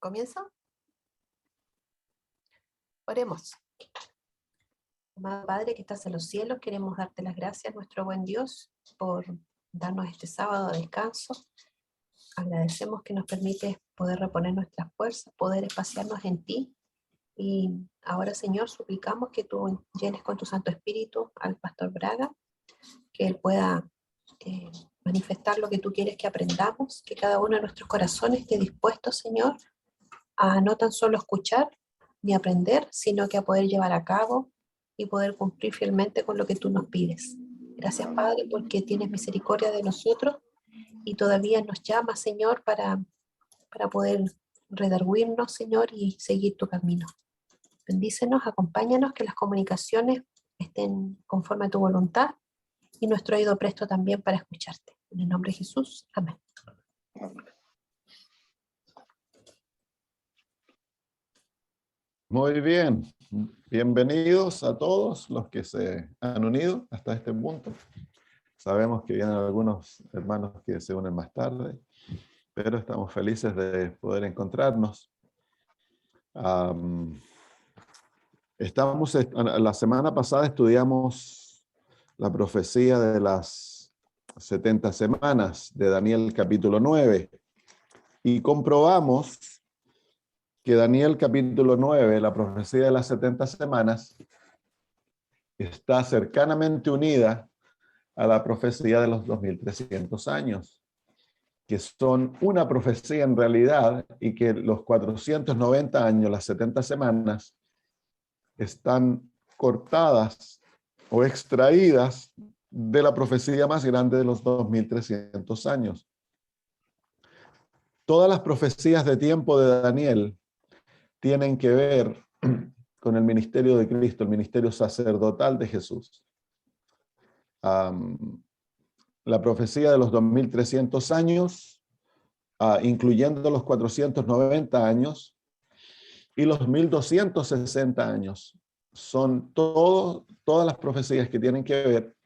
¿Comienza? Oremos. Amado Padre que estás en los cielos, queremos darte las gracias, nuestro buen Dios, por darnos este sábado de descanso. Agradecemos que nos permites poder reponer nuestras fuerzas, poder espaciarnos en ti. Y ahora, Señor, suplicamos que tú llenes con tu Santo Espíritu al Pastor Braga, que él pueda manifestar lo que tú quieres que aprendamos, que cada uno de nuestros corazones esté dispuesto, Señor, a no tan solo escuchar ni aprender, sino que a poder llevar a cabo y poder cumplir fielmente con lo que tú nos pides. Gracias, Padre, porque tienes misericordia de nosotros y todavía nos llamas, Señor, para poder redarguirnos, Señor, y seguir tu camino. Bendícenos, acompáñanos, que las comunicaciones estén conforme a tu voluntad y nuestro oído presto también para escucharte. En el nombre de Jesús, amén. Muy bien, bienvenidos a todos los que se han unido hasta este punto. Sabemos que vienen algunos hermanos que se unen más tarde, pero estamos felices de poder encontrarnos. La semana pasada estudiamos la profecía de las 70 semanas de Daniel capítulo 9 y comprobamos que Daniel capítulo 9, la profecía de las 70 semanas, está cercanamente unida a la profecía de los 2300 años, que son una profecía en realidad, y que los 490 años, las 70 semanas, están cortadas o extraídas de la profecía más grande de los 2300 años. Todas las profecías de tiempo de Daniel tienen que ver con el ministerio de Cristo, el ministerio sacerdotal de Jesús. La profecía de los 2300 años, incluyendo los 490 años y los 1260 años, son todas las profecías que tienen que ver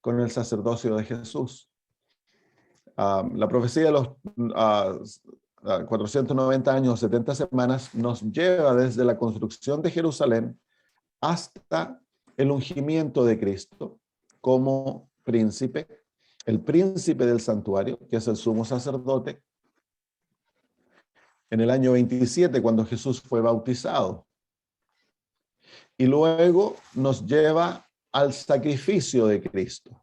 con el sacerdocio de Jesús. La profecía de los 490 años, 70 semanas, nos lleva desde la construcción de Jerusalén hasta el ungimiento de Cristo como príncipe, el príncipe del santuario, que es el sumo sacerdote, en el año 27, cuando Jesús fue bautizado. Y luego nos lleva al sacrificio de Cristo,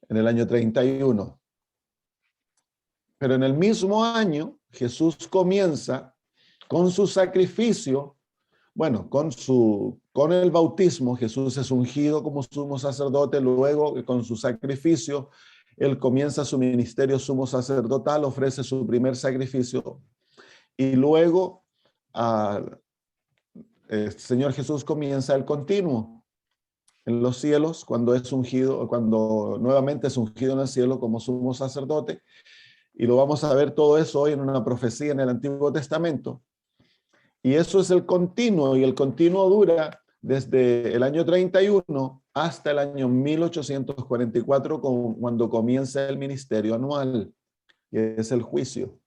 en el año 31. Pero en el mismo año, Jesús comienza con su sacrificio. Bueno, con el bautismo, Jesús es ungido como sumo sacerdote. Luego, con su sacrificio, él comienza su ministerio sumo sacerdotal, ofrece su primer sacrificio. Y luego, el Señor Jesús comienza el continuo en los cielos, cuando es ungido, cuando nuevamente es ungido en el cielo como sumo sacerdote. Y lo vamos a ver todo eso hoy en una profecía en el Antiguo Testamento. Y eso es el continuo, y el continuo dura desde el año 31 hasta el año 1844, cuando comienza el ministerio anual, que es el juicio.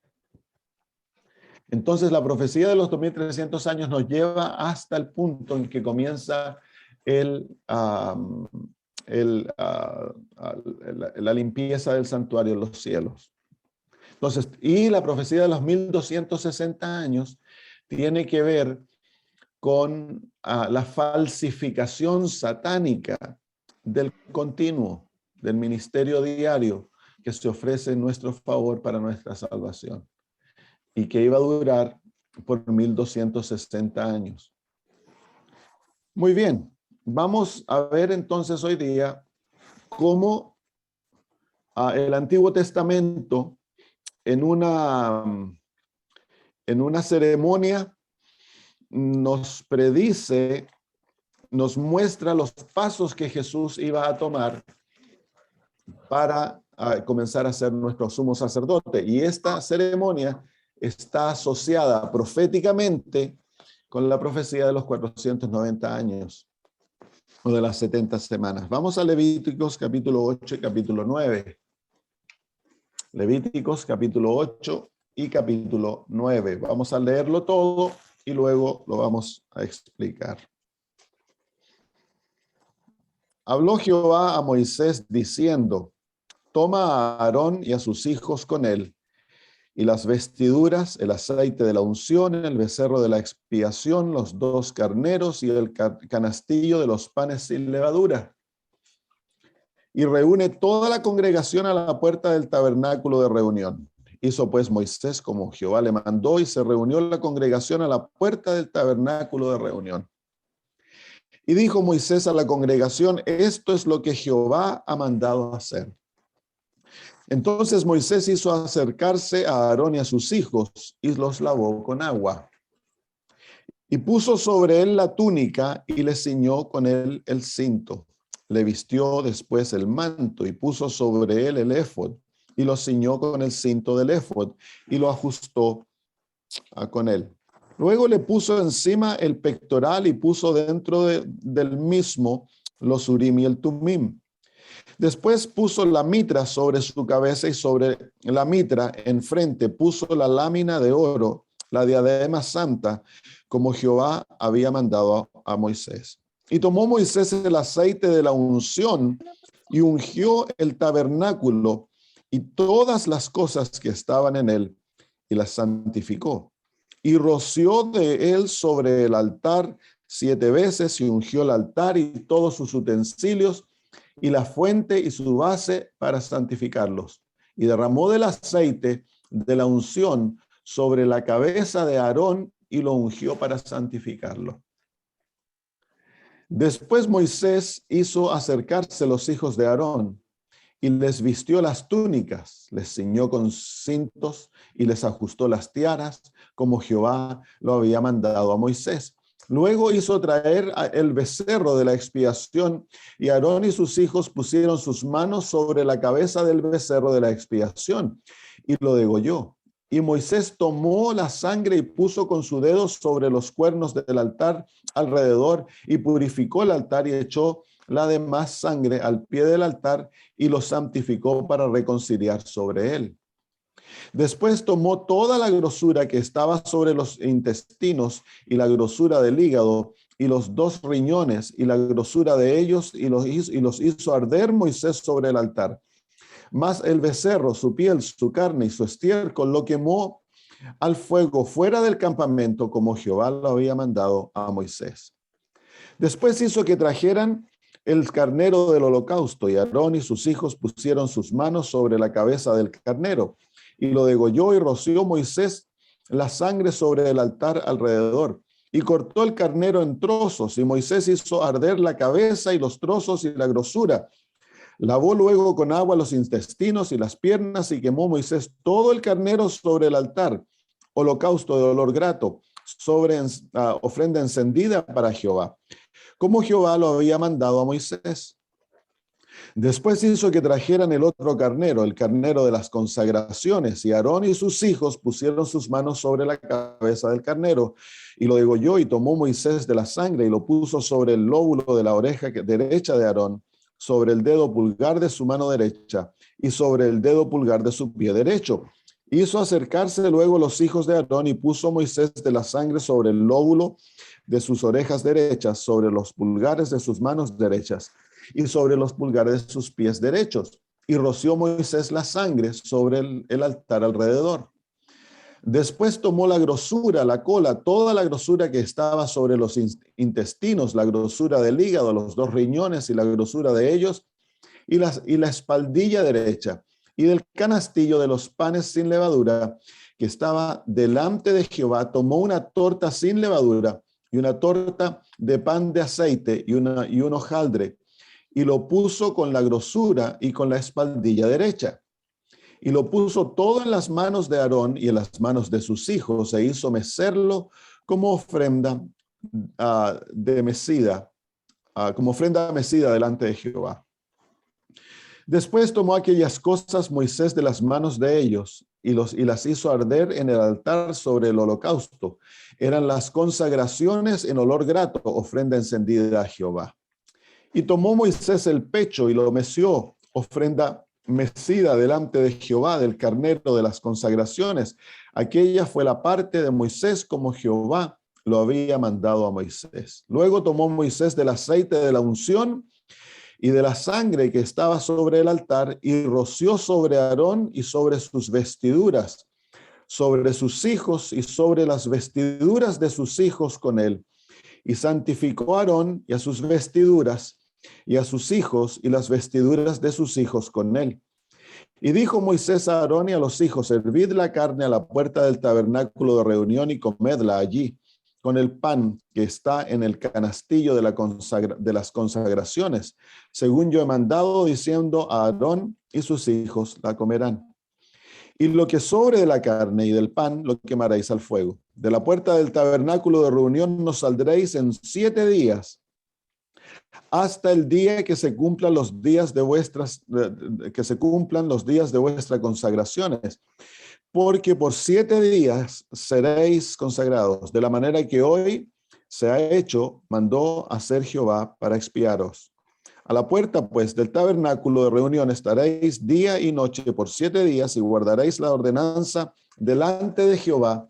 Entonces la profecía de los 2300 años nos lleva hasta el punto en que comienza la limpieza del santuario en los cielos. Entonces, y la profecía de los 1260 años tiene que ver con la falsificación satánica del continuo, del ministerio diario que se ofrece en nuestro favor para nuestra salvación, y que iba a durar por 1260 años. Muy bien, vamos a ver entonces hoy día cómo el Antiguo Testamento en una ceremonia nos predice, nos muestra los pasos que Jesús iba a tomar para comenzar a ser nuestro sumo sacerdote. Y esta ceremonia está asociada proféticamente con la profecía de los 490 años o de las 70 semanas. Vamos a Levíticos capítulo 8 y capítulo 9. Levíticos capítulo 8 y capítulo 9. Vamos a leerlo todo y luego lo vamos a explicar. Habló Jehová a Moisés diciendo: toma a Aarón y a sus hijos con él, y las vestiduras, el aceite de la unción, el becerro de la expiación, los 2 carneros y el canastillo de los panes sin levadura. Y reúne toda la congregación a la puerta del tabernáculo de reunión. Hizo pues Moisés como Jehová le mandó, y se reunió la congregación a la puerta del tabernáculo de reunión. Y dijo Moisés a la congregación: esto es lo que Jehová ha mandado hacer. Entonces Moisés hizo acercarse a Aarón y a sus hijos, y los lavó con agua. Y puso sobre él la túnica, y le ciñó con él el cinto. Le vistió después el manto, y puso sobre él el éfod, y lo ciñó con el cinto del éfod, y lo ajustó con él. Luego le puso encima el pectoral, y puso dentro del mismo los urim y el tumim. Después puso la mitra sobre su cabeza, y sobre la mitra enfrente puso la lámina de oro, la diadema santa, como Jehová había mandado a Moisés. Y tomó Moisés el aceite de la unción y ungió el tabernáculo y todas las cosas que estaban en él, y las santificó. Y roció de él sobre el altar 7 veces, y ungió el altar y todos sus utensilios, y la fuente y su base, para santificarlos. Y derramó del aceite de la unción sobre la cabeza de Aarón, y lo ungió para santificarlo. Después Moisés hizo acercarse los hijos de Aarón, y les vistió las túnicas, les ciñó con cintos, y les ajustó las tiaras, como Jehová lo había mandado a Moisés. Luego hizo traer el becerro de la expiación, y Aarón y sus hijos pusieron sus manos sobre la cabeza del becerro de la expiación, y lo degolló. Y Moisés tomó la sangre y puso con su dedo sobre los cuernos del altar alrededor, y purificó el altar, y echó la demás sangre al pie del altar, y lo santificó para reconciliar sobre él. Después tomó toda la grosura que estaba sobre los intestinos, y la grosura del hígado, y los 2 riñones, y la grosura de ellos, y los hizo arder Moisés sobre el altar. Mas el becerro, su piel, su carne y su estiércol lo quemó al fuego fuera del campamento, como Jehová lo había mandado a Moisés. Después hizo que trajeran el carnero del holocausto, y Aarón y sus hijos pusieron sus manos sobre la cabeza del carnero, y lo degolló, y roció Moisés la sangre sobre el altar alrededor, y cortó el carnero en trozos, y Moisés hizo arder la cabeza y los trozos y la grosura. Lavó luego con agua los intestinos y las piernas, y quemó Moisés todo el carnero sobre el altar, holocausto de olor grato, sobre ofrenda encendida para Jehová, como Jehová lo había mandado a Moisés. Después hizo que trajeran el otro carnero, el carnero de las consagraciones, y Aarón y sus hijos pusieron sus manos sobre la cabeza del carnero, y lo degolló, y tomó Moisés de la sangre, y lo puso sobre el lóbulo de la oreja derecha de Aarón, sobre el dedo pulgar de su mano derecha, y sobre el dedo pulgar de su pie derecho. Hizo acercarse luego los hijos de Aarón, y puso Moisés de la sangre sobre el lóbulo de sus orejas derechas, sobre los pulgares de sus manos derechas, y sobre los pulgares de sus pies derechos. Y roció Moisés la sangre sobre el altar alrededor. Después tomó la grosura, la cola, toda la grosura que estaba sobre los intestinos, la grosura del hígado, los 2 riñones y la grosura de ellos, y la espaldilla derecha, y del canastillo de los panes sin levadura que estaba delante de Jehová, tomó una torta sin levadura y una torta de pan de aceite y un hojaldre, y lo puso con la grosura y con la espaldilla derecha. Y lo puso todo en las manos de Aarón y en las manos de sus hijos, e hizo mecerlo como ofrenda como ofrenda mecida delante de Jehová. Después tomó aquellas cosas Moisés de las manos de ellos, y las hizo arder en el altar sobre el holocausto. Eran las consagraciones en olor grato, ofrenda encendida a Jehová. Y tomó Moisés el pecho y lo meció, ofrenda mecida delante de Jehová, del carnero de las consagraciones, Aquella fue la parte de Moisés como Jehová lo había mandado a Moisés. Luego tomó Moisés del aceite de la unción y de la sangre que estaba sobre el altar y roció sobre Aarón y sobre sus vestiduras, sobre sus hijos y sobre las vestiduras de sus hijos con él. Y santificó a Aarón y a sus vestiduras y a sus hijos y las vestiduras de sus hijos con él. Y dijo Moisés a Aarón y a los hijos: servid la carne a la puerta del tabernáculo de reunión y comedla allí, con el pan que está en el canastillo de las consagraciones, según yo he mandado, diciendo: a Aarón y sus hijos la comerán. Y lo que sobre de la carne y del pan lo quemaréis al fuego. De la puerta del tabernáculo de reunión no saldréis en 7 días, hasta el día que se cumplan los días de vuestras consagraciones, porque por 7 días seréis consagrados, de la manera que hoy se ha hecho, mandó hacer Jehová para expiaros. A la puerta, pues, del tabernáculo de reunión estaréis día y noche por 7 días y guardaréis la ordenanza delante de Jehová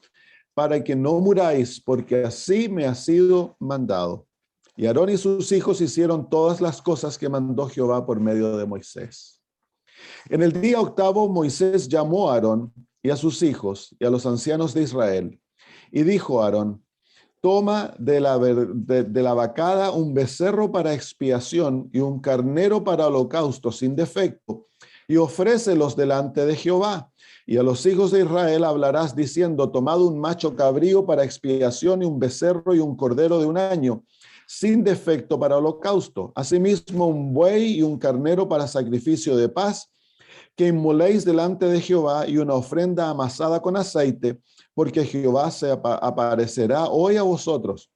para que no muráis, porque así me ha sido mandado. Y Aarón y sus hijos hicieron todas las cosas que mandó Jehová por medio de Moisés. En el día octavo, Moisés llamó a Aarón y a sus hijos y a los ancianos de Israel. Y dijo a Aarón: toma de la vacada un becerro para expiación y un carnero para holocausto sin defecto, y ofrécelos delante de Jehová. Y a los hijos de Israel hablarás diciendo: tomad un macho cabrío para expiación y un becerro y un cordero de 1 año, sin defecto para holocausto. Asimismo, un buey y un carnero para sacrificio de paz, que inmoléis delante de Jehová, y una ofrenda amasada con aceite, porque Jehová se aparecerá hoy a vosotros.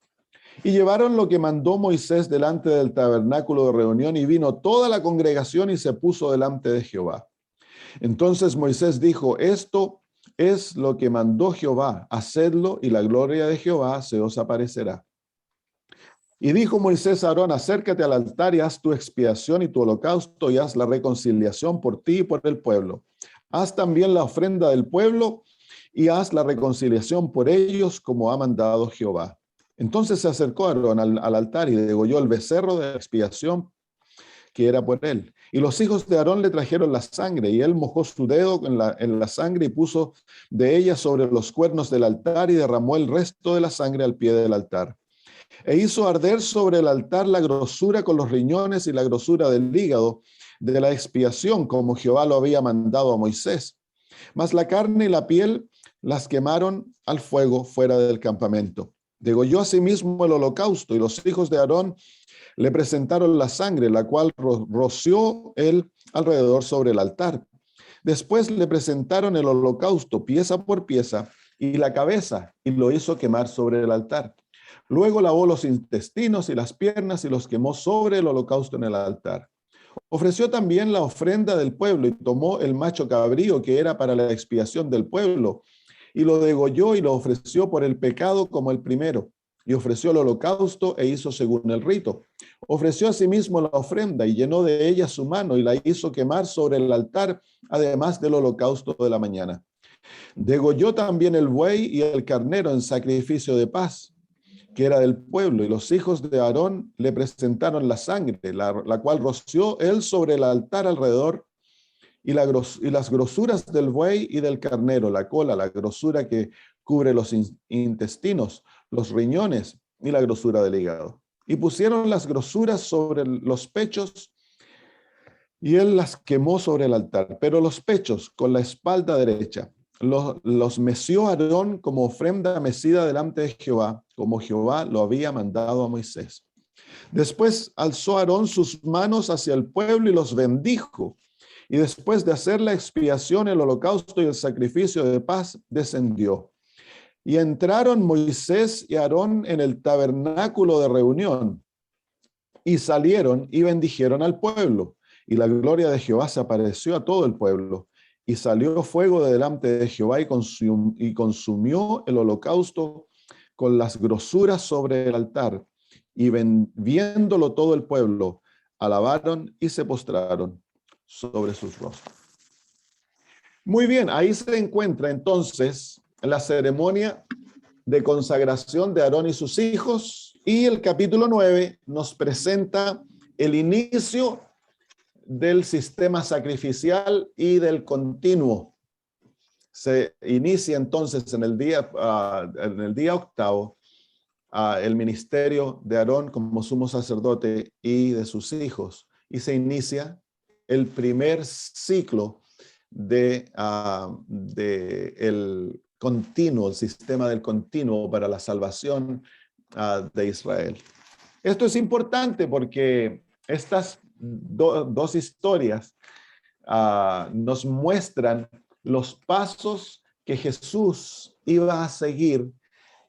Y llevaron lo que mandó Moisés delante del tabernáculo de reunión, y vino toda la congregación y se puso delante de Jehová. Entonces Moisés dijo: esto es lo que mandó Jehová, hacedlo, y la gloria de Jehová se os aparecerá. Y dijo Moisés a Aarón: acércate al altar y haz tu expiación y tu holocausto, y haz la reconciliación por ti y por el pueblo. Haz también la ofrenda del pueblo y haz la reconciliación por ellos, como ha mandado Jehová. Entonces se acercó Aarón al altar y degolló el becerro de expiación que era por él. Y los hijos de Aarón le trajeron la sangre, y él mojó su dedo en la sangre y puso de ella sobre los cuernos del altar y derramó el resto de la sangre al pie del altar. E hizo arder sobre el altar la grosura con los riñones y la grosura del hígado de la expiación, como Jehová lo había mandado a Moisés. Mas la carne y la piel las quemaron al fuego fuera del campamento. Degolló asimismo el holocausto, y los hijos de Aarón le presentaron la sangre, la cual roció él alrededor sobre el altar. Después le presentaron el holocausto pieza por pieza y la cabeza, y lo hizo quemar sobre el altar. Luego lavó los intestinos y las piernas y los quemó sobre el holocausto en el altar. Ofreció también la ofrenda del pueblo y tomó el macho cabrío que era para la expiación del pueblo y lo degolló y lo ofreció por el pecado como el primero. Y ofreció el holocausto e hizo según el rito. Ofreció asimismo la ofrenda y llenó de ella su mano y la hizo quemar sobre el altar, además del holocausto de la mañana. Degolló también el buey y el carnero en sacrificio de paz, que era del pueblo, y los hijos de Aarón le presentaron la sangre, la cual roció él sobre el altar alrededor, y las grosuras del buey y del carnero, la cola, la grosura que cubre los intestinos, los riñones y la grosura del hígado. Y pusieron las grosuras sobre los pechos, y él las quemó sobre el altar, pero los pechos con la espalda derecha los meció Aarón como ofrenda mecida delante de Jehová, como Jehová lo había mandado a Moisés. Después alzó Aarón sus manos hacia el pueblo y los bendijo. Y después de hacer la expiación, el holocausto y el sacrificio de paz, descendió. Y entraron Moisés y Aarón en el tabernáculo de reunión, y salieron y bendijeron al pueblo. Y la gloria de Jehová se apareció a todo el pueblo. Y salió fuego de delante de Jehová y consumió el holocausto con las grosuras sobre el altar. Y viéndolo todo el pueblo, alabaron y se postraron sobre sus rostros. Muy bien, ahí se encuentra entonces la ceremonia de consagración de Aarón y sus hijos, y el capítulo 9 nos presenta el inicio del sistema sacrificial y del continuo. Se inicia entonces en el día octavo el ministerio de Aarón como sumo sacerdote y de sus hijos, y se inicia el primer ciclo de el continuo, el sistema del continuo para la salvación de Israel. Esto es importante porque estas dos historias nos muestran los pasos que Jesús iba a seguir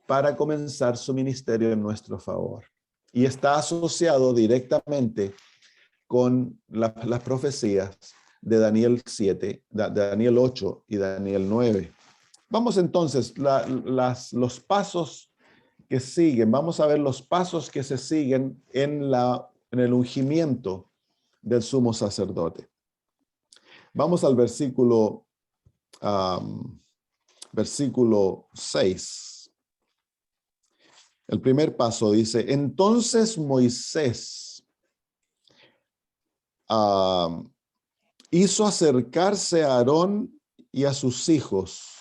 para comenzar su ministerio en nuestro favor. Y está asociado directamente con las profecías de Daniel 7, de Daniel 8 y Daniel 9. Vamos entonces, los pasos que siguen, vamos a ver los pasos que se siguen en el ungimiento del sumo sacerdote. Vamos al versículo 6. El primer paso dice: entonces Moisés hizo acercarse a Aarón y a sus hijos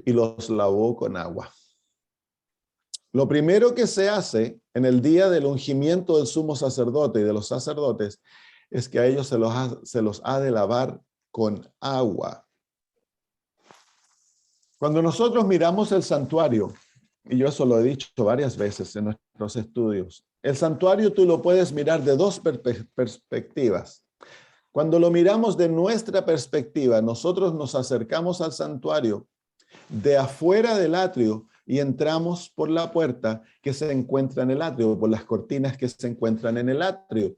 y los lavó con agua. Lo primero que se hace en el día del ungimiento del sumo sacerdote y de los sacerdotes es que a ellos se los ha de lavar con agua. Cuando nosotros miramos el santuario, y yo eso lo he dicho varias veces en nuestros estudios, el santuario tú lo puedes mirar de dos perspectivas. Cuando lo miramos de nuestra perspectiva, nosotros nos acercamos al santuario de afuera del atrio y entramos por la puerta que se encuentra en el atrio, por las cortinas que se encuentran en el atrio.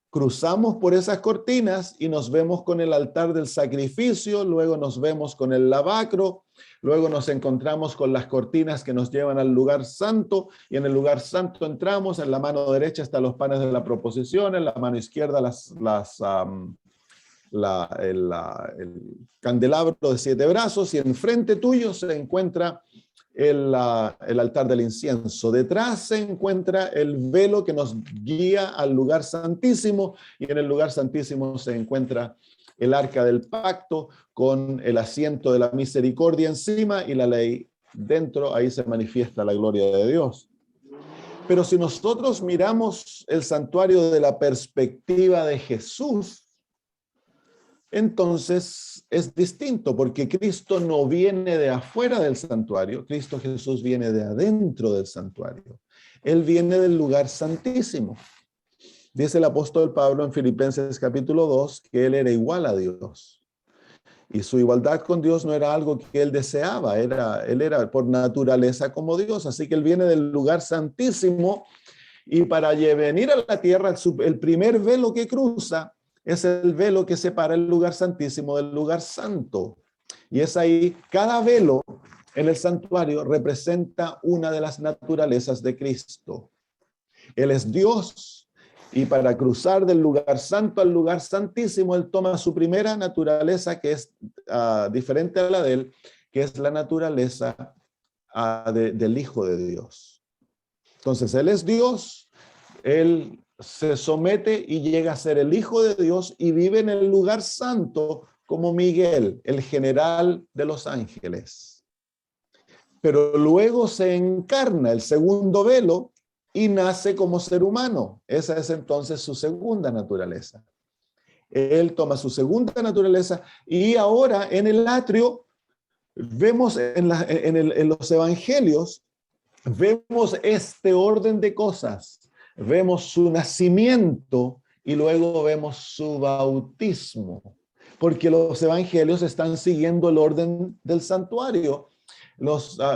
Cruzamos por esas cortinas y nos vemos con el altar del sacrificio, luego nos vemos con el lavacro, luego nos encontramos con las cortinas que nos llevan al lugar santo, y en el lugar santo entramos. En la mano derecha están los panes de la proposición, en la mano izquierda el candelabro de 7 brazos, y enfrente tuyo se encuentra el altar del incienso. Detrás se encuentra el velo que nos guía al lugar santísimo, y en el lugar santísimo se encuentra el arca del pacto con el asiento de la misericordia encima y la ley dentro. Ahí se manifiesta la gloria de Dios. Pero si nosotros miramos el santuario de la perspectiva de Jesús, entonces es distinto, porque Cristo no viene de afuera del santuario, Cristo Jesús viene de adentro del santuario. Él viene del lugar santísimo. Dice el apóstol Pablo en Filipenses capítulo 2 que él era igual a Dios. Y su igualdad con Dios no era algo que él deseaba, él era por naturaleza como Dios. Así que él viene del lugar santísimo, y para venir a la tierra, el primer velo que cruza es el velo que separa el lugar santísimo del lugar santo. Y es ahí, cada velo en el santuario representa una de las naturalezas de Cristo. Él es Dios, y para cruzar del lugar santo al lugar santísimo, él toma su primera naturaleza, que es diferente a la de él, que es la naturaleza del Hijo de Dios. Entonces, él es Dios, él se somete y llega a ser el Hijo de Dios, y vive en el lugar santo como Miguel, el general de los ángeles. Pero luego se encarna el segundo velo y nace como ser humano. Esa es entonces su segunda naturaleza. Él toma su segunda naturaleza, y ahora en el atrio vemos en los evangelios, vemos este orden de cosas. Vemos su nacimiento y luego vemos su bautismo, porque los evangelios están siguiendo el orden del santuario.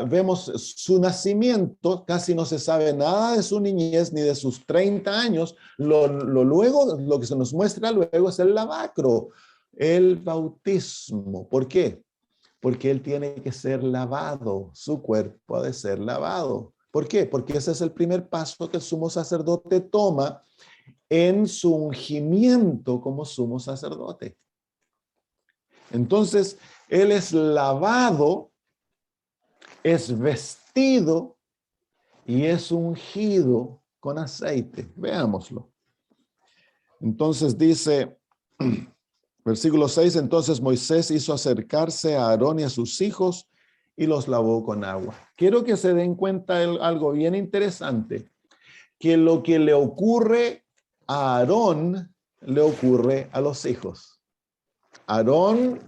Vemos su nacimiento, casi no se sabe nada de su niñez ni de sus 30 años. Lo que se nos muestra luego es el lavacro, el bautismo. ¿Por qué? Porque él tiene que ser lavado, su cuerpo ha de ser lavado. ¿Por qué? Porque ese es el primer paso que el sumo sacerdote toma en su ungimiento como sumo sacerdote. Entonces, él es lavado es vestido y es ungido con aceite. Veámoslo. Entonces dice, versículo 6, entonces Moisés hizo acercarse a Aarón y a sus hijos y los lavó con agua. Quiero que se den cuenta de algo bien interesante, que lo que le ocurre a Aarón le ocurre a los hijos. Aarón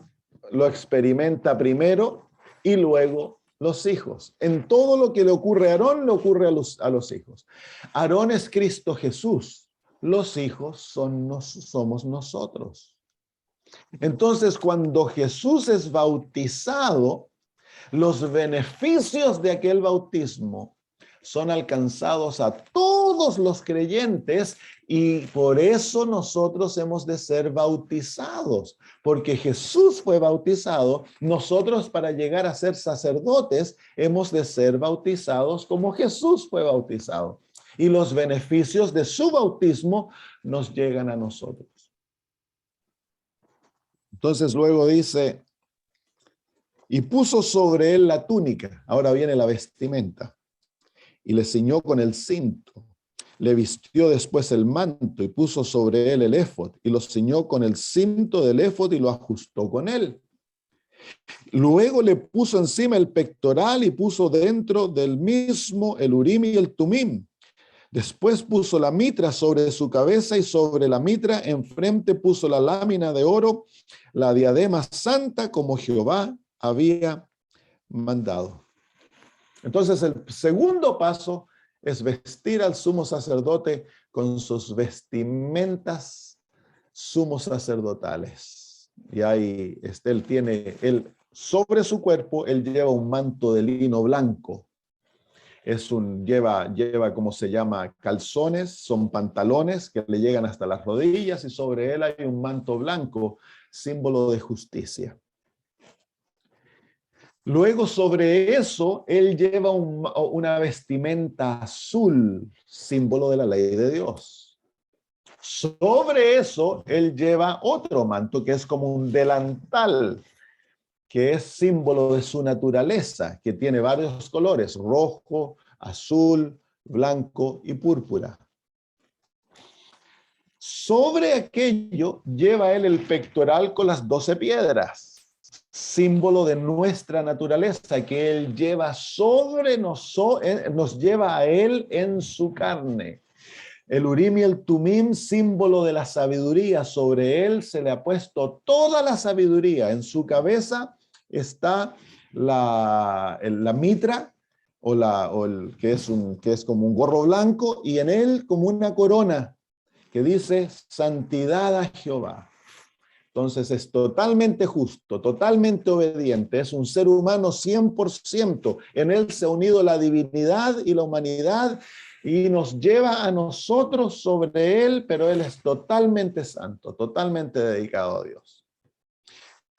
lo experimenta primero y luego los hijos. En todo lo que le ocurre a Aarón, le ocurre a los hijos. Aarón es Cristo Jesús. Los hijos somos nosotros. Entonces, cuando Jesús es bautizado, los beneficios de aquel bautismo son alcanzados a todos los creyentes y por eso nosotros hemos de ser bautizados, porque Jesús fue bautizado. Nosotros, para llegar a ser sacerdotes, hemos de ser bautizados como Jesús fue bautizado. Y los beneficios de su bautismo nos llegan a nosotros. Entonces luego dice, y puso sobre él la túnica. Ahora viene la vestimenta. Y le ciñó con el cinto. Le vistió después el manto y puso sobre él el éfod. Y lo ciñó con el cinto del éfod y lo ajustó con él. Luego le puso encima el pectoral y puso dentro del mismo el urim y el tumim. Después puso la mitra sobre su cabeza y sobre la mitra enfrente puso la lámina de oro, la diadema santa como Jehová había mandado. Entonces el segundo paso es vestir al sumo sacerdote con sus vestimentas sumos sacerdotales. Y ahí él sobre su cuerpo, él lleva un manto de lino blanco. Lleva, ¿cómo se llama? Calzones, son pantalones que le llegan hasta las rodillas y sobre él hay un manto blanco, símbolo de justicia. Luego sobre eso, él lleva una vestimenta azul, símbolo de la ley de Dios. Sobre eso, él lleva otro manto que es como un delantal, que es símbolo de su naturaleza, que tiene varios colores, rojo, azul, blanco y púrpura. Sobre aquello lleva él el pectoral con las 12 piedras, símbolo de nuestra naturaleza, que él lleva sobre nosotros, nos lleva a él en su carne. El urim y el tumim, símbolo de la sabiduría, sobre él se le ha puesto toda la sabiduría. En su cabeza está la mitra, que es como un gorro blanco, y en él como una corona que dice santidad a Jehová. Entonces es totalmente justo, totalmente obediente, es un ser humano 100%. En él se ha unido la divinidad y la humanidad y nos lleva a nosotros sobre él, pero él es totalmente santo, totalmente dedicado a Dios.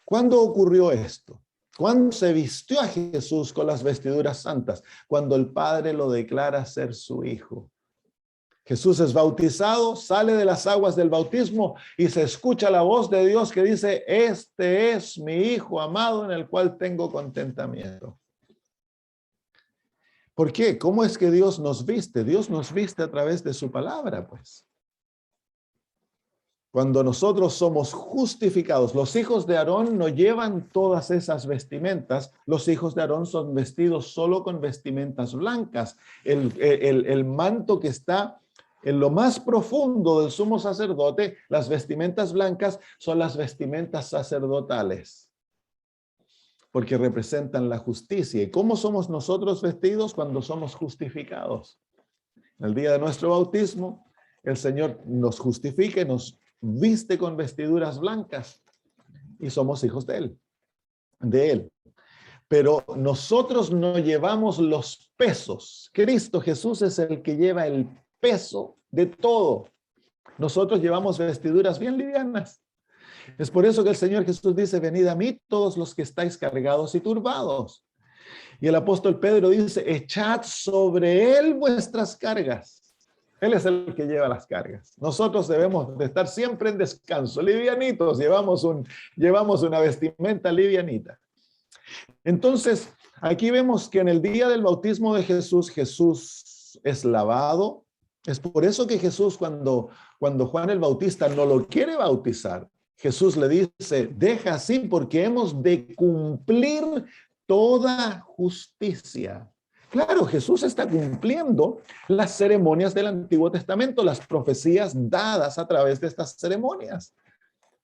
¿Cuándo ocurrió esto? ¿Cuándo se vistió a Jesús con las vestiduras santas? Cuando el Padre lo declara ser su Hijo. Jesús es bautizado, sale de las aguas del bautismo y se escucha la voz de Dios que dice, este es mi Hijo amado en el cual tengo contentamiento. ¿Por qué? ¿Cómo es que Dios nos viste? Dios nos viste a través de su palabra, pues. Cuando nosotros somos justificados, los hijos de Aarón no llevan todas esas vestimentas, los hijos de Aarón son vestidos solo con vestimentas blancas. El manto que está en lo más profundo del sumo sacerdote, las vestimentas blancas son las vestimentas sacerdotales, porque representan la justicia. ¿Y cómo somos nosotros vestidos? Cuando somos justificados. El día de nuestro bautismo, el Señor nos justifica y nos viste con vestiduras blancas y somos hijos de Él. Pero nosotros no llevamos los pesos. Cristo Jesús es el que lleva el peso de todo. Nosotros llevamos vestiduras bien livianas. Es por eso que el Señor Jesús dice, venid a mí todos los que estáis cargados y turbados. Y el apóstol Pedro dice, echad sobre él vuestras cargas. Él es el que lleva las cargas. Nosotros debemos de estar siempre en descanso, livianitos, llevamos una vestimenta livianita. Entonces, Aquí vemos que en el día del bautismo de Jesús, Jesús es lavado. Es por eso que Jesús, cuando Juan el Bautista no lo quiere bautizar, Jesús le dice, deja así porque hemos de cumplir toda justicia. Claro, Jesús está cumpliendo las ceremonias del Antiguo Testamento, las profecías dadas a través de estas ceremonias,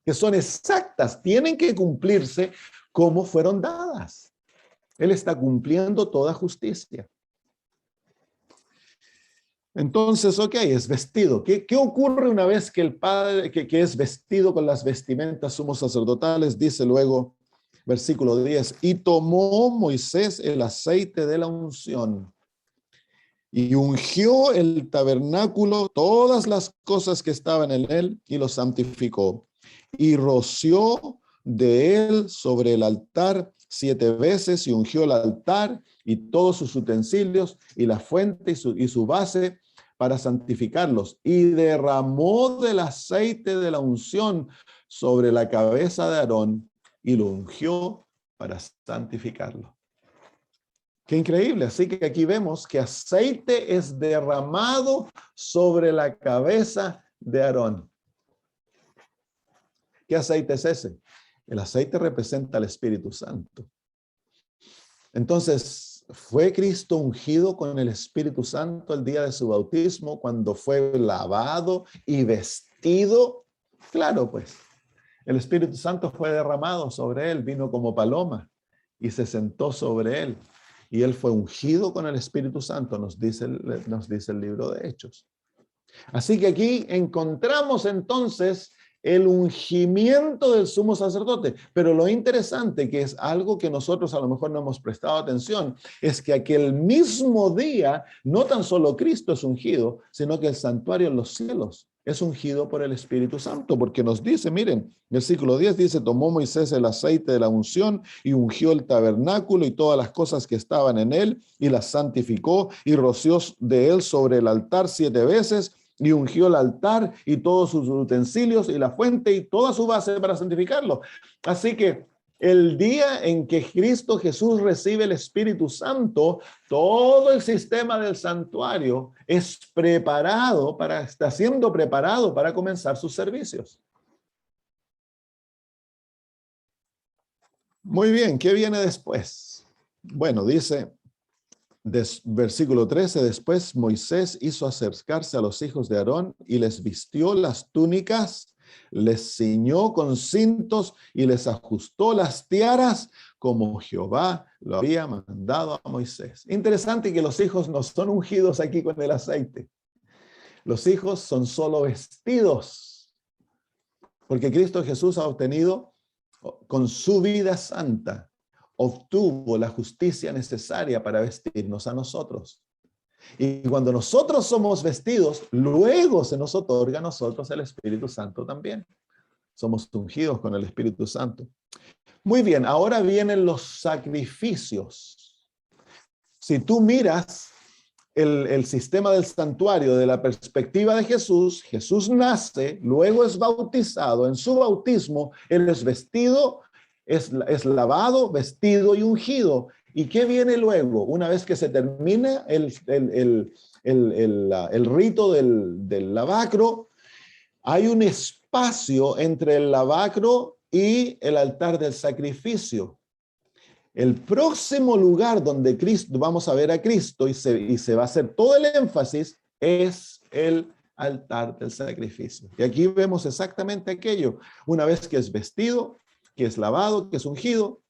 que son exactas, tienen que cumplirse como fueron dadas. Él está cumpliendo toda justicia. Entonces, ok, es vestido. ¿Qué ocurre una vez que el Padre, que es vestido con las vestimentas sumos sacerdotales? Dice luego, versículo 10, y tomó Moisés el aceite de la unción y ungió el tabernáculo, todas las cosas que estaban en él, y lo santificó. Y roció de él sobre el altar 7 veces, y ungió el altar y todos sus utensilios, y la fuente y su base, para santificarlos. Y derramó del aceite de la unción sobre la cabeza de Aarón, y lo ungió para santificarlo. Qué increíble. Así que aquí vemos que aceite es derramado sobre la cabeza de Aarón. ¿Qué aceite es ese? El aceite representa al Espíritu Santo. Entonces, ¿fue Cristo ungido con el Espíritu Santo el día de su bautismo, cuando fue lavado y vestido? Claro, pues, el Espíritu Santo fue derramado sobre él, vino como paloma y se sentó sobre él. Y él fue ungido con el Espíritu Santo, nos dice el libro de Hechos. Así que aquí encontramos entonces el ungimiento del sumo sacerdote. Pero lo interesante, que es algo que nosotros a lo mejor no hemos prestado atención, es que aquel mismo día, no tan solo Cristo es ungido, sino que el santuario en los cielos es ungido por el Espíritu Santo, porque nos dice, miren, versículo 10 dice, tomó Moisés el aceite de la unción y ungió el tabernáculo y todas las cosas que estaban en él, y las santificó, y roció de él sobre el altar 7 veces, y ungió el altar y todos sus utensilios y la fuente y toda su base para santificarlo. Así que el día en que Cristo Jesús recibe el Espíritu Santo, todo el sistema del santuario está siendo preparado para comenzar sus servicios. Muy bien, ¿qué viene después? Bueno, dice versículo 13, después Moisés hizo acercarse a los hijos de Aarón y les vistió las túnicas, les ciñó con cintos y les ajustó las tiaras como Jehová lo había mandado a Moisés. Interesante que los hijos no son ungidos aquí con el aceite. Los hijos son solo vestidos, porque Cristo Jesús ha obtenido con su vida santa, obtuvo la justicia necesaria para vestirnos a nosotros. Y cuando nosotros somos vestidos, luego se nos otorga a nosotros el Espíritu Santo también. Somos ungidos con el Espíritu Santo. Muy bien, ahora vienen los sacrificios. Si tú miras el sistema del santuario de la perspectiva de Jesús, Jesús nace, luego es bautizado. En su bautismo, él es vestido, es lavado, vestido y ungido. ¿Y qué viene luego? Una vez que se termina el rito del lavacro, hay un espacio entre el lavacro y el altar del sacrificio. El próximo lugar donde Cristo, vamos a ver a Cristo y se va a hacer todo el énfasis, es el altar del sacrificio. Y aquí vemos exactamente aquello. Una vez que es vestido, que es lavado, que es ungido,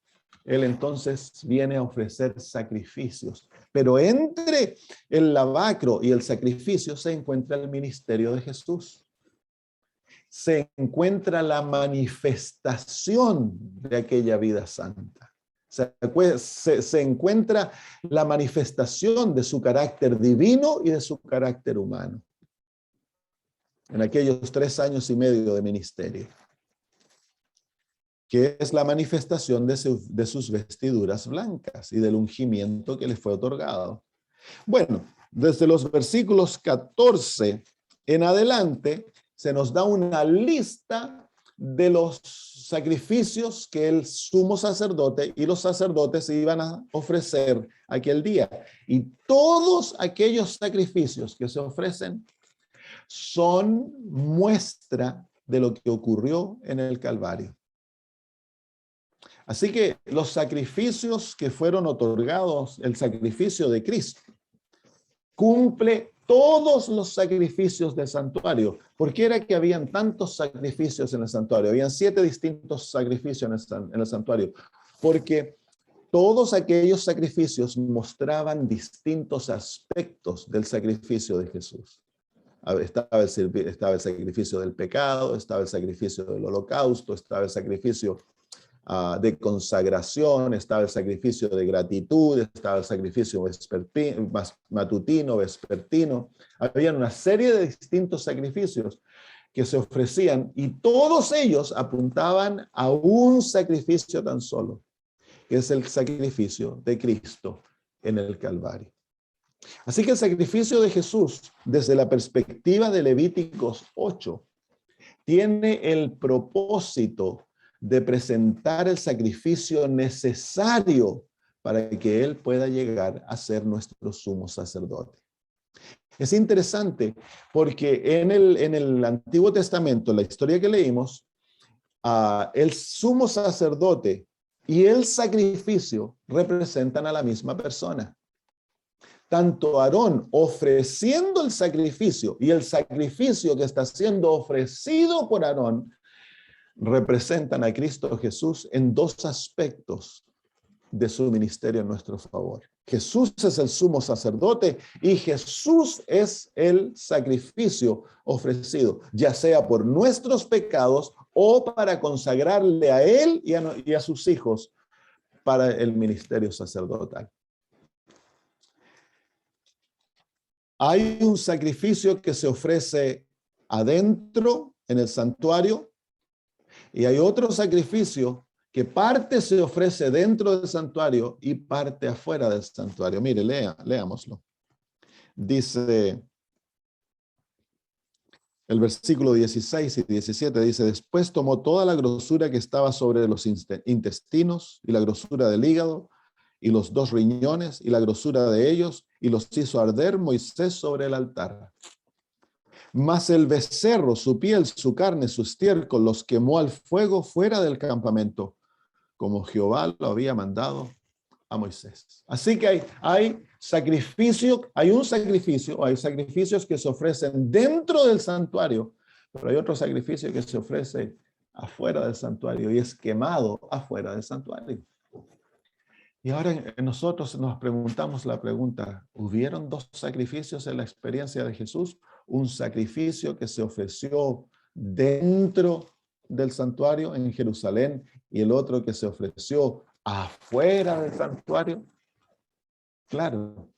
él entonces viene a ofrecer sacrificios. Pero entre el lavacro y el sacrificio se encuentra el ministerio de Jesús. Se encuentra la manifestación de aquella vida santa. Se encuentra la manifestación de su carácter divino y de su carácter humano en aquellos 3 años y medio de ministerio, que es la manifestación de sus vestiduras blancas y del ungimiento que le fue otorgado. Bueno, desde los versículos 14 en adelante se nos da una lista de los sacrificios que el sumo sacerdote y los sacerdotes iban a ofrecer aquel día. Y todos aquellos sacrificios que se ofrecen son muestra de lo que ocurrió en el Calvario. Así que los sacrificios que fueron otorgados, el sacrificio de Cristo, cumple todos los sacrificios del santuario. ¿Por qué era que habían tantos sacrificios en el santuario? Habían 7 distintos sacrificios en el santuario. Porque todos aquellos sacrificios mostraban distintos aspectos del sacrificio de Jesús. Estaba el sacrificio del pecado, estaba el sacrificio del holocausto, estaba el sacrificio de consagración, estaba el sacrificio de gratitud, estaba el sacrificio matutino, vespertino. Había una serie de distintos sacrificios que se ofrecían y todos ellos apuntaban a un sacrificio tan solo, que es el sacrificio de Cristo en el Calvario. Así que el sacrificio de Jesús, desde la perspectiva de Levíticos 8, tiene el propósito de presentar el sacrificio necesario para que Él pueda llegar a ser nuestro sumo sacerdote. Es interesante porque en el Antiguo Testamento, la historia que leímos, el sumo sacerdote y el sacrificio representan a la misma persona. Tanto Aarón ofreciendo el sacrificio y el sacrificio que está siendo ofrecido por Aarón representan a Cristo Jesús en 2 aspectos de su ministerio en nuestro favor. Jesús es el sumo sacerdote y Jesús es el sacrificio ofrecido, ya sea por nuestros pecados o para consagrarle a Él y a sus hijos para el ministerio sacerdotal. Hay un sacrificio que se ofrece adentro en el santuario y hay otro sacrificio que parte se ofrece dentro del santuario y parte afuera del santuario. Mire, leámoslo. Dice el versículo 16 y 17, dice: después tomó toda la grosura que estaba sobre los intestinos y la grosura del hígado y los 2 riñones y la grosura de ellos y los hizo arder Moisés sobre el altar. Mas el becerro, su piel, su carne, su estiércol, los quemó al fuego fuera del campamento, como Jehová lo había mandado a Moisés. Así que hay sacrificios que se ofrecen dentro del santuario, pero hay otro sacrificio que se ofrece afuera del santuario y es quemado afuera del santuario. Y ahora nosotros nos preguntamos la pregunta: ¿hubieron 2 sacrificios en la experiencia de Jesús? Un sacrificio que se ofreció dentro del santuario en Jerusalén y el otro que se ofreció afuera del santuario. Claro,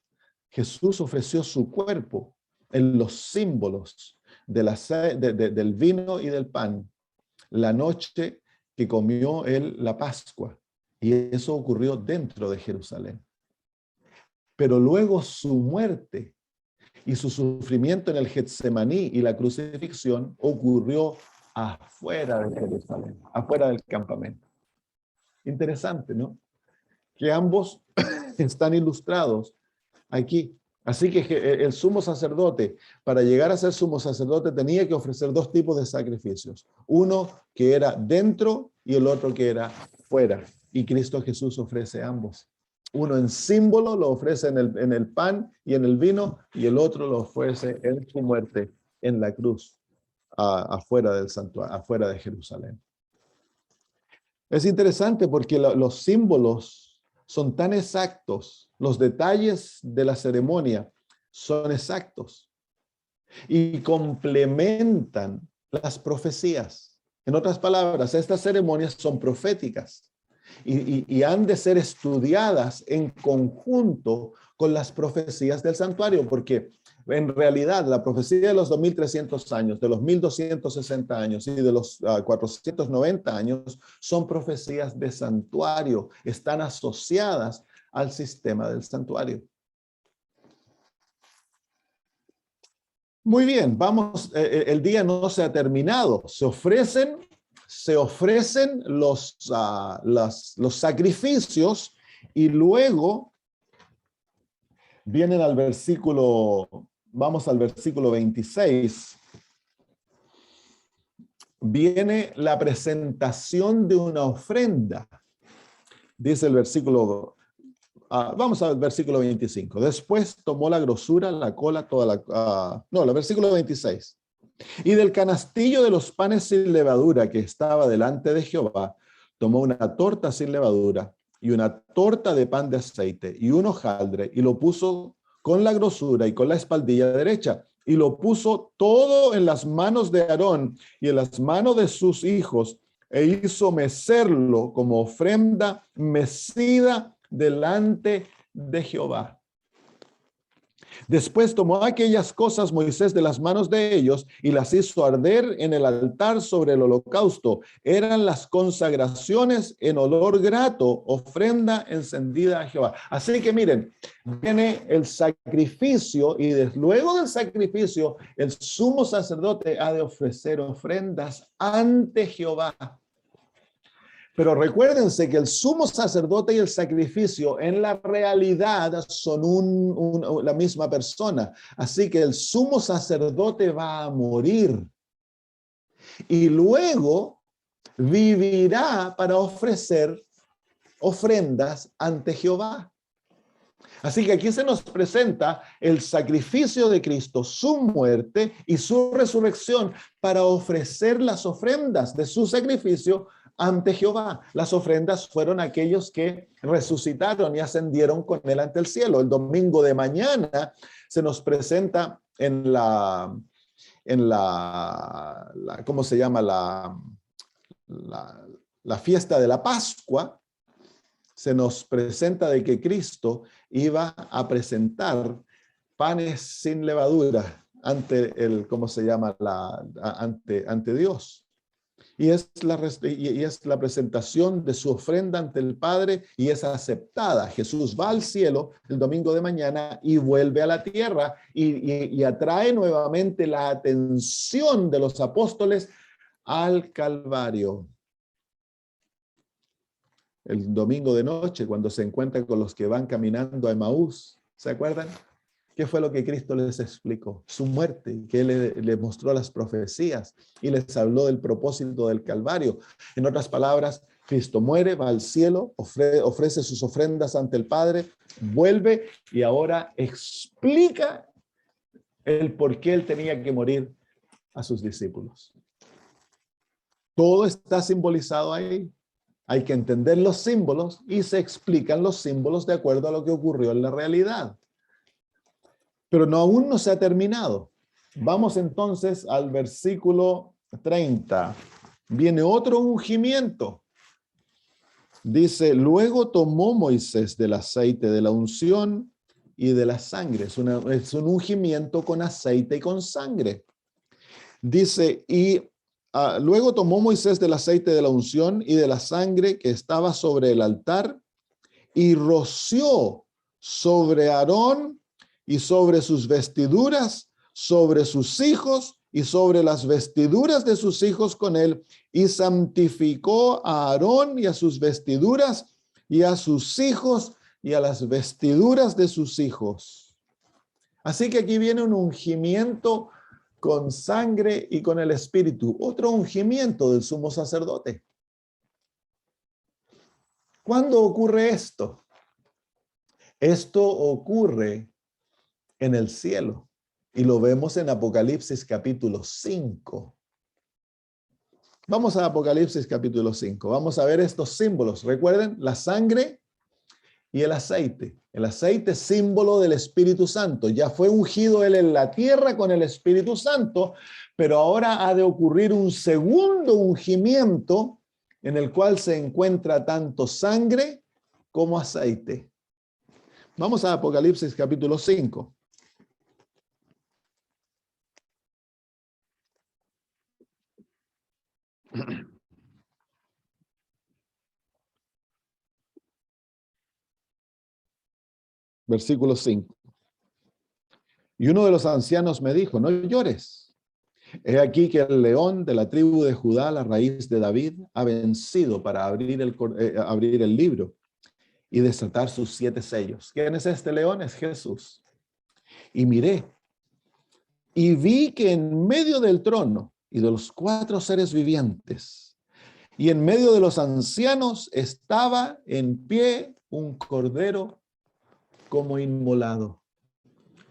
Jesús ofreció su cuerpo en los símbolos del vino y del pan, la noche que comió él la Pascua. Y eso ocurrió dentro de Jerusalén. Pero luego su muerte y su sufrimiento en el Getsemaní y la crucifixión ocurrió afuera de Jerusalén, afuera del campamento. Interesante, ¿no? Que ambos están ilustrados aquí. Así que el sumo sacerdote, para llegar a ser sumo sacerdote, tenía que ofrecer 2 tipos de sacrificios. Uno que era dentro y el otro que era fuera. Y Cristo Jesús ofrece ambos. Uno en símbolo lo ofrece en el pan y en el vino, y el otro lo ofrece en su muerte en la cruz, afuera del santuario, afuera de Jerusalén. Es interesante porque los símbolos son tan exactos, los detalles de la ceremonia son exactos y complementan las profecías. En otras palabras, estas ceremonias son proféticas. Y han de ser estudiadas en conjunto con las profecías del santuario, porque en realidad la profecía de los 2300 años, de los 1260 años y de los 490 años son profecías de santuario, están asociadas al sistema del santuario. Muy bien, vamos, el día no se ha terminado, se ofrecen se ofrecen los sacrificios y luego vienen al versículo, vamos al versículo 26. Viene la presentación de una ofrenda. Dice el versículo, vamos al versículo 25. Después tomó la grosura, la cola, el versículo 26. Y del canastillo de los panes sin levadura que estaba delante de Jehová, tomó una torta sin levadura y una torta de pan de aceite y un hojaldre y lo puso con la grosura y con la espaldilla derecha y lo puso todo en las manos de Aarón y en las manos de sus hijos e hizo mecerlo como ofrenda mecida delante de Jehová. Después tomó aquellas cosas Moisés de las manos de ellos y las hizo arder en el altar sobre el holocausto. Eran las consagraciones en olor grato, ofrenda encendida a Jehová. Así que miren, viene el sacrificio y luego del sacrificio el sumo sacerdote ha de ofrecer ofrendas ante Jehová. Pero recuérdense que el sumo sacerdote y el sacrificio en la realidad son la misma persona. Así que el sumo sacerdote va a morir y luego vivirá para ofrecer ofrendas ante Jehová. Así que aquí se nos presenta el sacrificio de Cristo, su muerte y su resurrección para ofrecer las ofrendas de su sacrificio ante Jehová. Las ofrendas fueron aquellos que resucitaron y ascendieron con él ante el cielo. El domingo de mañana se nos presenta en la ¿cómo se llama? La fiesta de la Pascua. Se nos presenta de que Cristo iba a presentar panes sin levadura ante ¿cómo se llama? Ante Dios. Y es la presentación de su ofrenda ante el Padre y es aceptada. Jesús va al cielo el domingo de mañana y vuelve a la tierra y atrae nuevamente la atención de los apóstoles al Calvario. El domingo de noche, cuando se encuentra con los que van caminando a Emaús, ¿se acuerdan? ¿Qué fue lo que Cristo les explicó? Su muerte, que Él les mostró las profecías y les habló del propósito del Calvario. En otras palabras, Cristo muere, va al cielo, ofrece sus ofrendas ante el Padre, vuelve y ahora explica el por qué Él tenía que morir a sus discípulos. Todo está simbolizado ahí. Hay que entender los símbolos y se explican los símbolos de acuerdo a lo que ocurrió en la realidad. Pero aún no se ha terminado. Vamos entonces al versículo 30. Viene otro ungimiento. Dice, luego tomó Moisés del aceite de la unción y de la sangre. Es un ungimiento con aceite y con sangre. Dice, luego tomó Moisés del aceite de la unción y de la sangre que estaba sobre el altar y roció sobre Aarón y sobre sus vestiduras, sobre sus hijos y sobre las vestiduras de sus hijos con él, y santificó a Aarón y a sus vestiduras y a sus hijos y a las vestiduras de sus hijos. Así que aquí viene un ungimiento con sangre y con el Espíritu, otro ungimiento del sumo sacerdote. ¿Cuándo ocurre esto? Esto ocurre en el cielo y lo vemos en Apocalipsis capítulo 5. Vamos a Apocalipsis capítulo 5. Vamos a ver estos símbolos. Recuerden, la sangre y el aceite. El aceite es símbolo del Espíritu Santo. Ya fue ungido él en la tierra con el Espíritu Santo, pero ahora ha de ocurrir un segundo ungimiento en el cual se encuentra tanto sangre como aceite. Vamos a Apocalipsis capítulo 5. Versículo 5. Y uno de los ancianos me dijo, no llores. He aquí que el león de la tribu de Judá, la raíz de David, ha vencido para abrir el libro y desatar sus 7 sellos. ¿Quién es este león? Es Jesús. Y miré, y vi que en medio del trono y de los 4 seres vivientes, y en medio de los ancianos, estaba en pie un cordero como inmolado.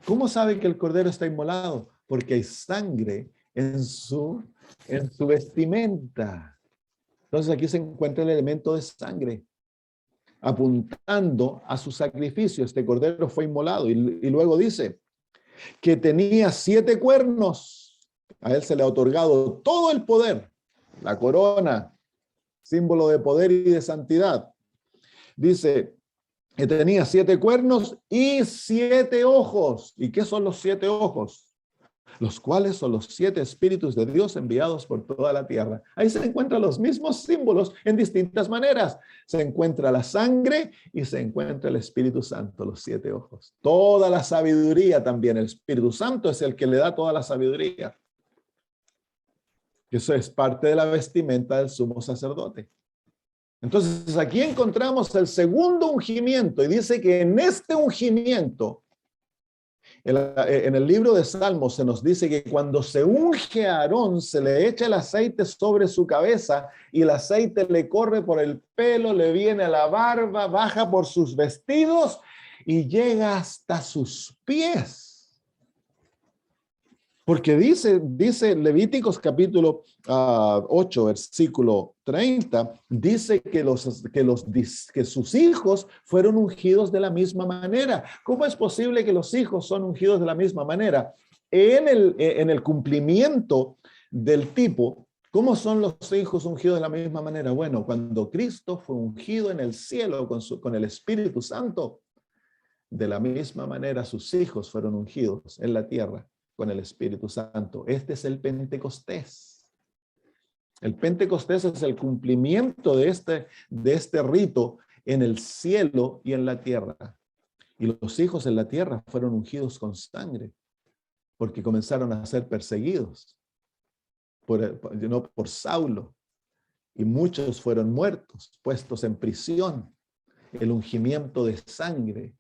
¿Cómo sabe que el cordero está inmolado? Porque hay sangre en su vestimenta. Entonces aquí se encuentra el elemento de sangre, apuntando a su sacrificio. Este cordero fue inmolado. Y luego dice que tenía 7 cuernos. A él se le ha otorgado todo el poder, la corona, símbolo de poder y de santidad. Dice que tenía 7 cuernos y 7 ojos. ¿Y qué son los 7 ojos? Los cuales son los 7 espíritus de Dios enviados por toda la tierra. Ahí se encuentran los mismos símbolos en distintas maneras. Se encuentra la sangre y se encuentra el Espíritu Santo, los 7 ojos. Toda la sabiduría también. El Espíritu Santo es el que le da toda la sabiduría. Eso es parte de la vestimenta del sumo sacerdote. Entonces aquí encontramos el segundo ungimiento y dice que en este ungimiento, en el libro de Salmos se nos dice que cuando se unge a Aarón, se le echa el aceite sobre su cabeza y el aceite le corre por el pelo, le viene a la barba, baja por sus vestidos y llega hasta sus pies. Porque dice Levíticos capítulo 8, versículo 30, dice que sus hijos fueron ungidos de la misma manera. ¿Cómo es posible que los hijos son ungidos de la misma manera? En el cumplimiento del tipo, ¿cómo son los hijos ungidos de la misma manera? Bueno, cuando Cristo fue ungido en el cielo con el Espíritu Santo, de la misma manera sus hijos fueron ungidos en la tierra con el Espíritu Santo. Este es el Pentecostés. El Pentecostés es el cumplimiento de este rito en el cielo y en la tierra. Y los hijos en la tierra fueron ungidos con sangre, porque comenzaron a ser perseguidos por Saulo. Y muchos fueron muertos, puestos en prisión. El ungimiento de sangre,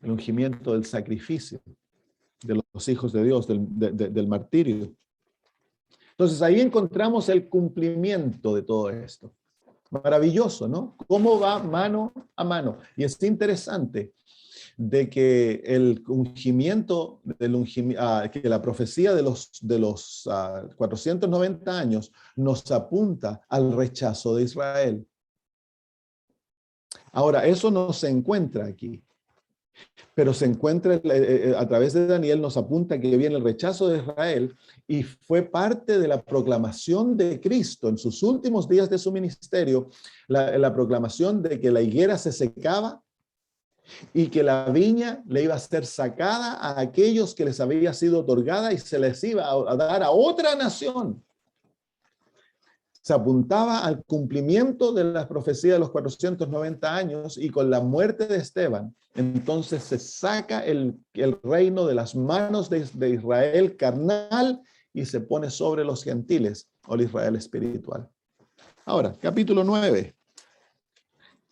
el ungimiento del sacrificio de los hijos de Dios, del martirio. Entonces ahí encontramos el cumplimiento de todo esto. Maravilloso, ¿no? Cómo va mano a mano. Y es interesante de que el ungimiento, que la profecía de los 490 años nos apunta al rechazo de Israel. Ahora, eso no se encuentra aquí. Pero se encuentra a través de Daniel, nos apunta que viene el rechazo de Israel y fue parte de la proclamación de Cristo en sus últimos días de su ministerio, la proclamación de que la higuera se secaba y que la viña le iba a ser sacada a aquellos que les había sido otorgada y se les iba a dar a otra nación. Se apuntaba al cumplimiento de la profecía de los 490 años y con la muerte de Esteban, entonces se saca el reino de las manos de Israel carnal y se pone sobre los gentiles, o el Israel espiritual. Ahora, capítulo 9.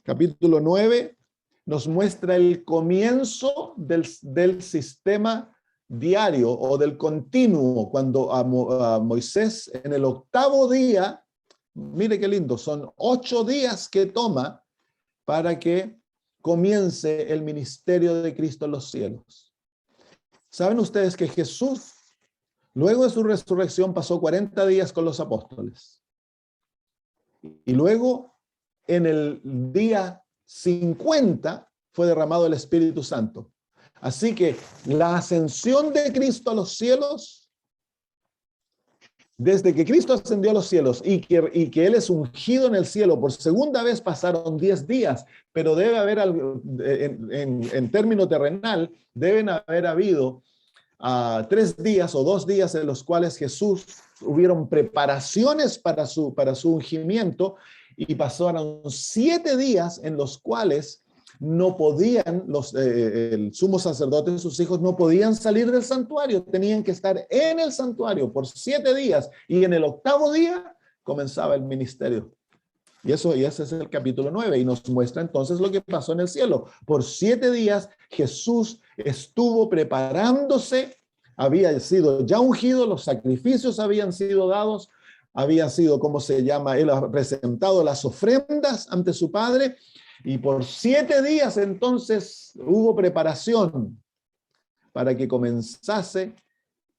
Capítulo 9 nos muestra el comienzo del sistema diario o del continuo, cuando a Moisés en el 8º día, mire qué lindo, son 8 días que toma para que comience el ministerio de Cristo en los cielos. ¿Saben ustedes que Jesús, luego de su resurrección, pasó 40 días con los apóstoles? Y luego, en el día 50, fue derramado el Espíritu Santo. Así que la ascensión de Cristo a los cielos, desde que Cristo ascendió a los cielos y que Él es ungido en el cielo por segunda vez, pasaron 10 días, pero debe haber, en término terrenal, deben haber habido 3 días o 2 días en los cuales Jesús hubieron preparaciones para su ungimiento y pasaron 7 días en los cuales no podían, el sumo sacerdote y sus hijos no podían salir del santuario, tenían que estar en el santuario por 7 días, y en el 8º día comenzaba el ministerio. Y ese es el capítulo 9, y nos muestra entonces lo que pasó en el cielo. Por 7 días Jesús estuvo preparándose, había sido ya ungido, los sacrificios habían sido dados, había sido, ¿cómo se llama? Él ha presentado las ofrendas ante su Padre, y por 7 días entonces hubo preparación para que comenzase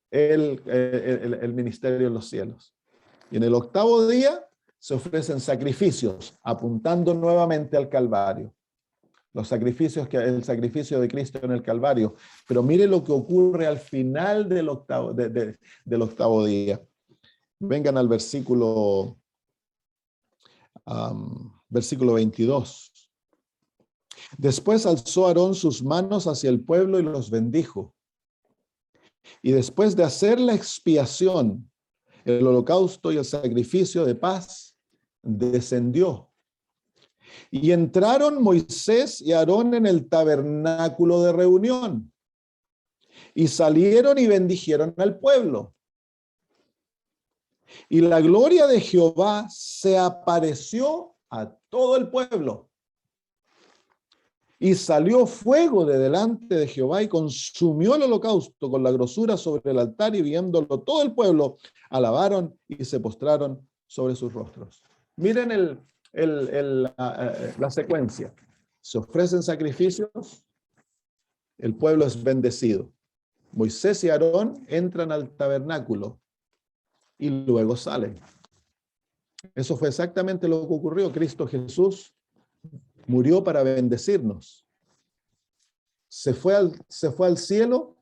el ministerio en los cielos. Y en el 8º día se ofrecen sacrificios, apuntando nuevamente al Calvario. El sacrificio de Cristo en el Calvario. Pero mire lo que ocurre al final del 8º día. Vengan al versículo 22. Después alzó Aarón sus manos hacia el pueblo y los bendijo. Y después de hacer la expiación, el holocausto y el sacrificio de paz, descendió. Y entraron Moisés y Aarón en el tabernáculo de reunión, y salieron y bendijeron al pueblo. Y la gloria de Jehová se apareció a todo el pueblo. Y salió fuego de delante de Jehová y consumió el holocausto con la grosura sobre el altar, y viéndolo todo el pueblo, alabaron y se postraron sobre sus rostros. Miren la secuencia. Se ofrecen sacrificios, el pueblo es bendecido. Moisés y Aarón entran al tabernáculo y luego salen. Eso fue exactamente lo que ocurrió. Cristo Jesús murió para bendecirnos. Se fue al cielo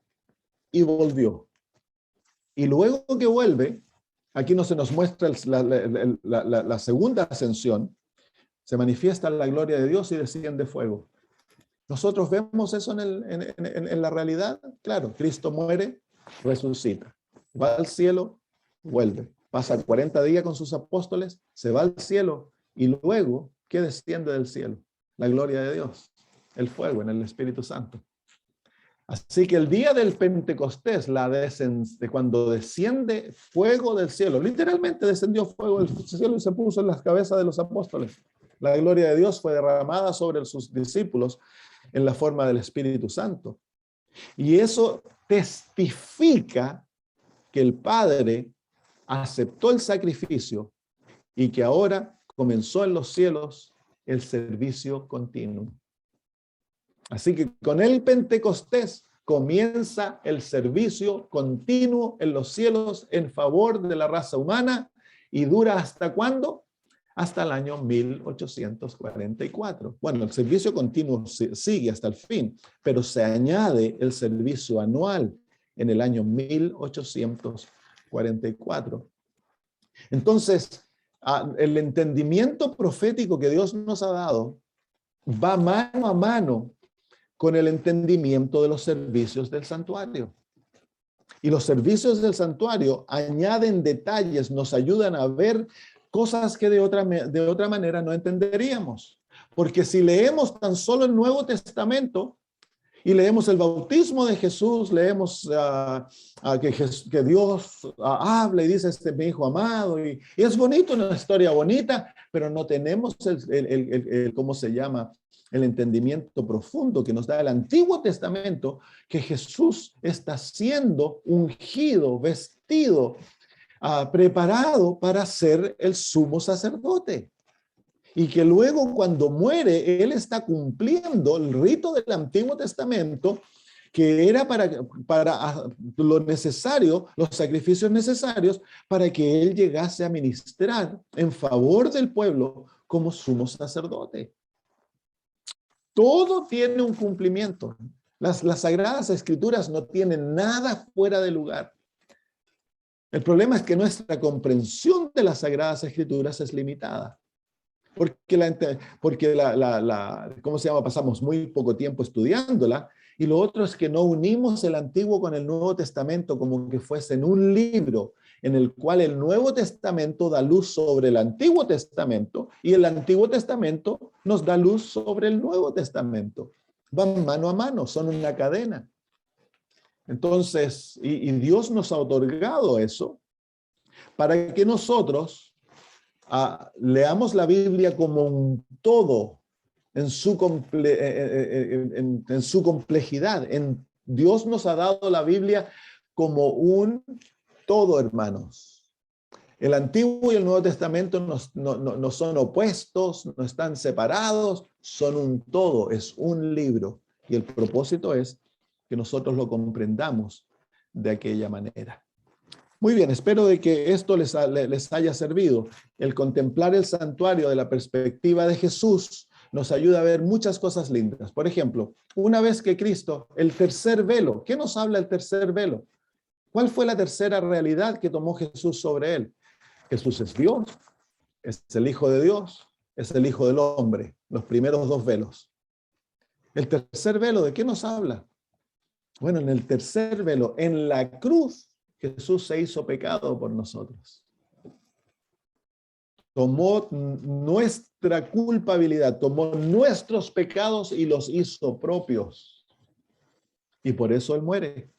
y volvió. Y luego que vuelve, aquí no se nos muestra la segunda ascensión, se manifiesta la gloria de Dios y desciende fuego. Nosotros vemos eso en la realidad. Claro, Cristo muere, resucita, va al cielo, vuelve, pasa 40 días con sus apóstoles, se va al cielo, y luego, ¿qué desciende del cielo? La gloria de Dios, el fuego en el Espíritu Santo. Así que el día del Pentecostés, cuando desciende fuego del cielo, literalmente descendió fuego del cielo y se puso en las cabezas de los apóstoles. La gloria de Dios fue derramada sobre sus discípulos en la forma del Espíritu Santo. Y eso testifica que el Padre aceptó el sacrificio y que ahora comenzó en los cielos el servicio continuo. Así que con el Pentecostés comienza el servicio continuo en los cielos en favor de la raza humana, y dura ¿hasta cuándo? Hasta el año 1844. Bueno, el servicio continuo sigue hasta el fin, pero se añade el servicio anual en el año 1844. Entonces, el entendimiento profético que Dios nos ha dado va mano a mano con el entendimiento de los servicios del santuario. Y los servicios del santuario añaden detalles, nos ayudan a ver cosas que de otra manera no entenderíamos. Porque si leemos tan solo el Nuevo Testamento y leemos el bautismo de Jesús, leemos que Dios habla y dice, este es mi hijo amado, y es bonito, una historia bonita, pero no tenemos ¿cómo se llama? El entendimiento profundo que nos da el Antiguo Testamento, que Jesús está siendo ungido, vestido, preparado para ser el sumo sacerdote. Y que luego cuando muere, Él está cumpliendo el rito del Antiguo Testamento, que era para lo necesario, los sacrificios necesarios para que Él llegase a ministrar en favor del pueblo como sumo sacerdote. Todo tiene un cumplimiento. Las Sagradas Escrituras no tienen nada fuera de lugar. El problema es que nuestra comprensión de las Sagradas Escrituras es limitada. Porque ¿cómo se llama? Pasamos muy poco tiempo estudiándola, Y lo otro es que no unimos el Antiguo con el Nuevo Testamento como que fuesen un libro en el cual el Nuevo Testamento da luz sobre el Antiguo Testamento y el Antiguo Testamento nos da luz sobre el Nuevo Testamento. Van mano a mano, son una cadena. Entonces, y Dios nos ha otorgado eso para que nosotros leamos la Biblia como un todo en su complejidad. Dios nos ha dado la Biblia como un todo, hermanos. El Antiguo y el Nuevo Testamento no son opuestos, no están separados, son un todo, es un libro. Y el propósito es que nosotros lo comprendamos de aquella manera. Muy bien, espero de que esto les haya servido. El contemplar el santuario de la perspectiva de Jesús nos ayuda a ver muchas cosas lindas. Por ejemplo, una vez que Cristo, el tercer velo, ¿qué nos habla el tercer velo? ¿Cuál fue la tercera realidad que tomó Jesús sobre él? Jesús es Dios, es el Hijo de Dios, es el Hijo del Hombre, los primeros dos velos. El tercer velo, ¿de qué nos habla? Bueno, en el tercer velo, en la cruz, Jesús se hizo pecado por nosotros. Tomó nuestra culpabilidad, tomó nuestros pecados y los hizo propios. Y por eso Él muere.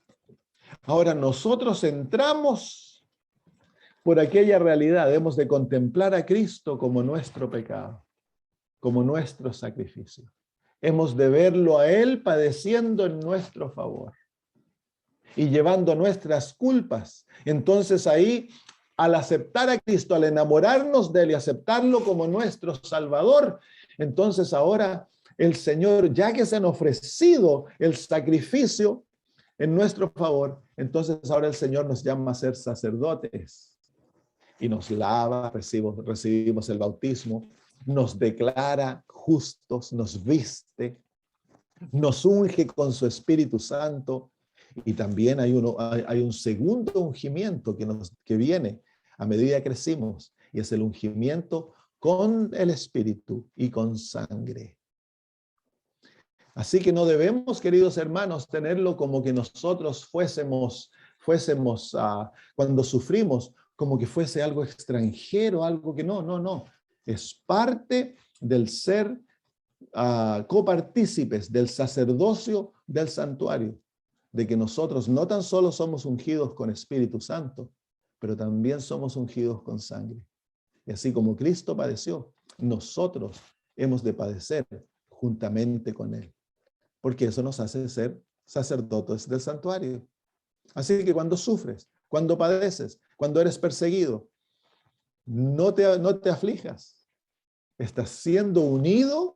Ahora nosotros entramos por aquella realidad. Hemos de contemplar a Cristo como nuestro pecado, como nuestro sacrificio. Hemos de verlo a Él padeciendo en nuestro favor y llevando nuestras culpas. Entonces ahí, al aceptar a Cristo, al enamorarnos de Él y aceptarlo como nuestro Salvador, entonces ahora el Señor, ya que se han ofrecido el sacrificio en nuestro favor, entonces ahora el Señor nos llama a ser sacerdotes y nos lava, recibimos el bautismo, nos declara justos, nos viste, nos unge con su Espíritu Santo. Y también hay un segundo ungimiento que viene a medida que crecimos, y es el ungimiento con el Espíritu y con sangre. Así que no debemos, queridos hermanos, tenerlo como que nosotros fuésemos cuando sufrimos, como que fuese algo extranjero, algo que no. Es parte del ser copartícipes del sacerdocio del santuario, de que nosotros no tan solo somos ungidos con Espíritu Santo, pero también somos ungidos con sangre. Y así como Cristo padeció, nosotros hemos de padecer juntamente con Él, porque eso nos hace ser sacerdotes del santuario. Así que cuando sufres, cuando padeces, cuando eres perseguido, no te aflijas. Estás siendo unido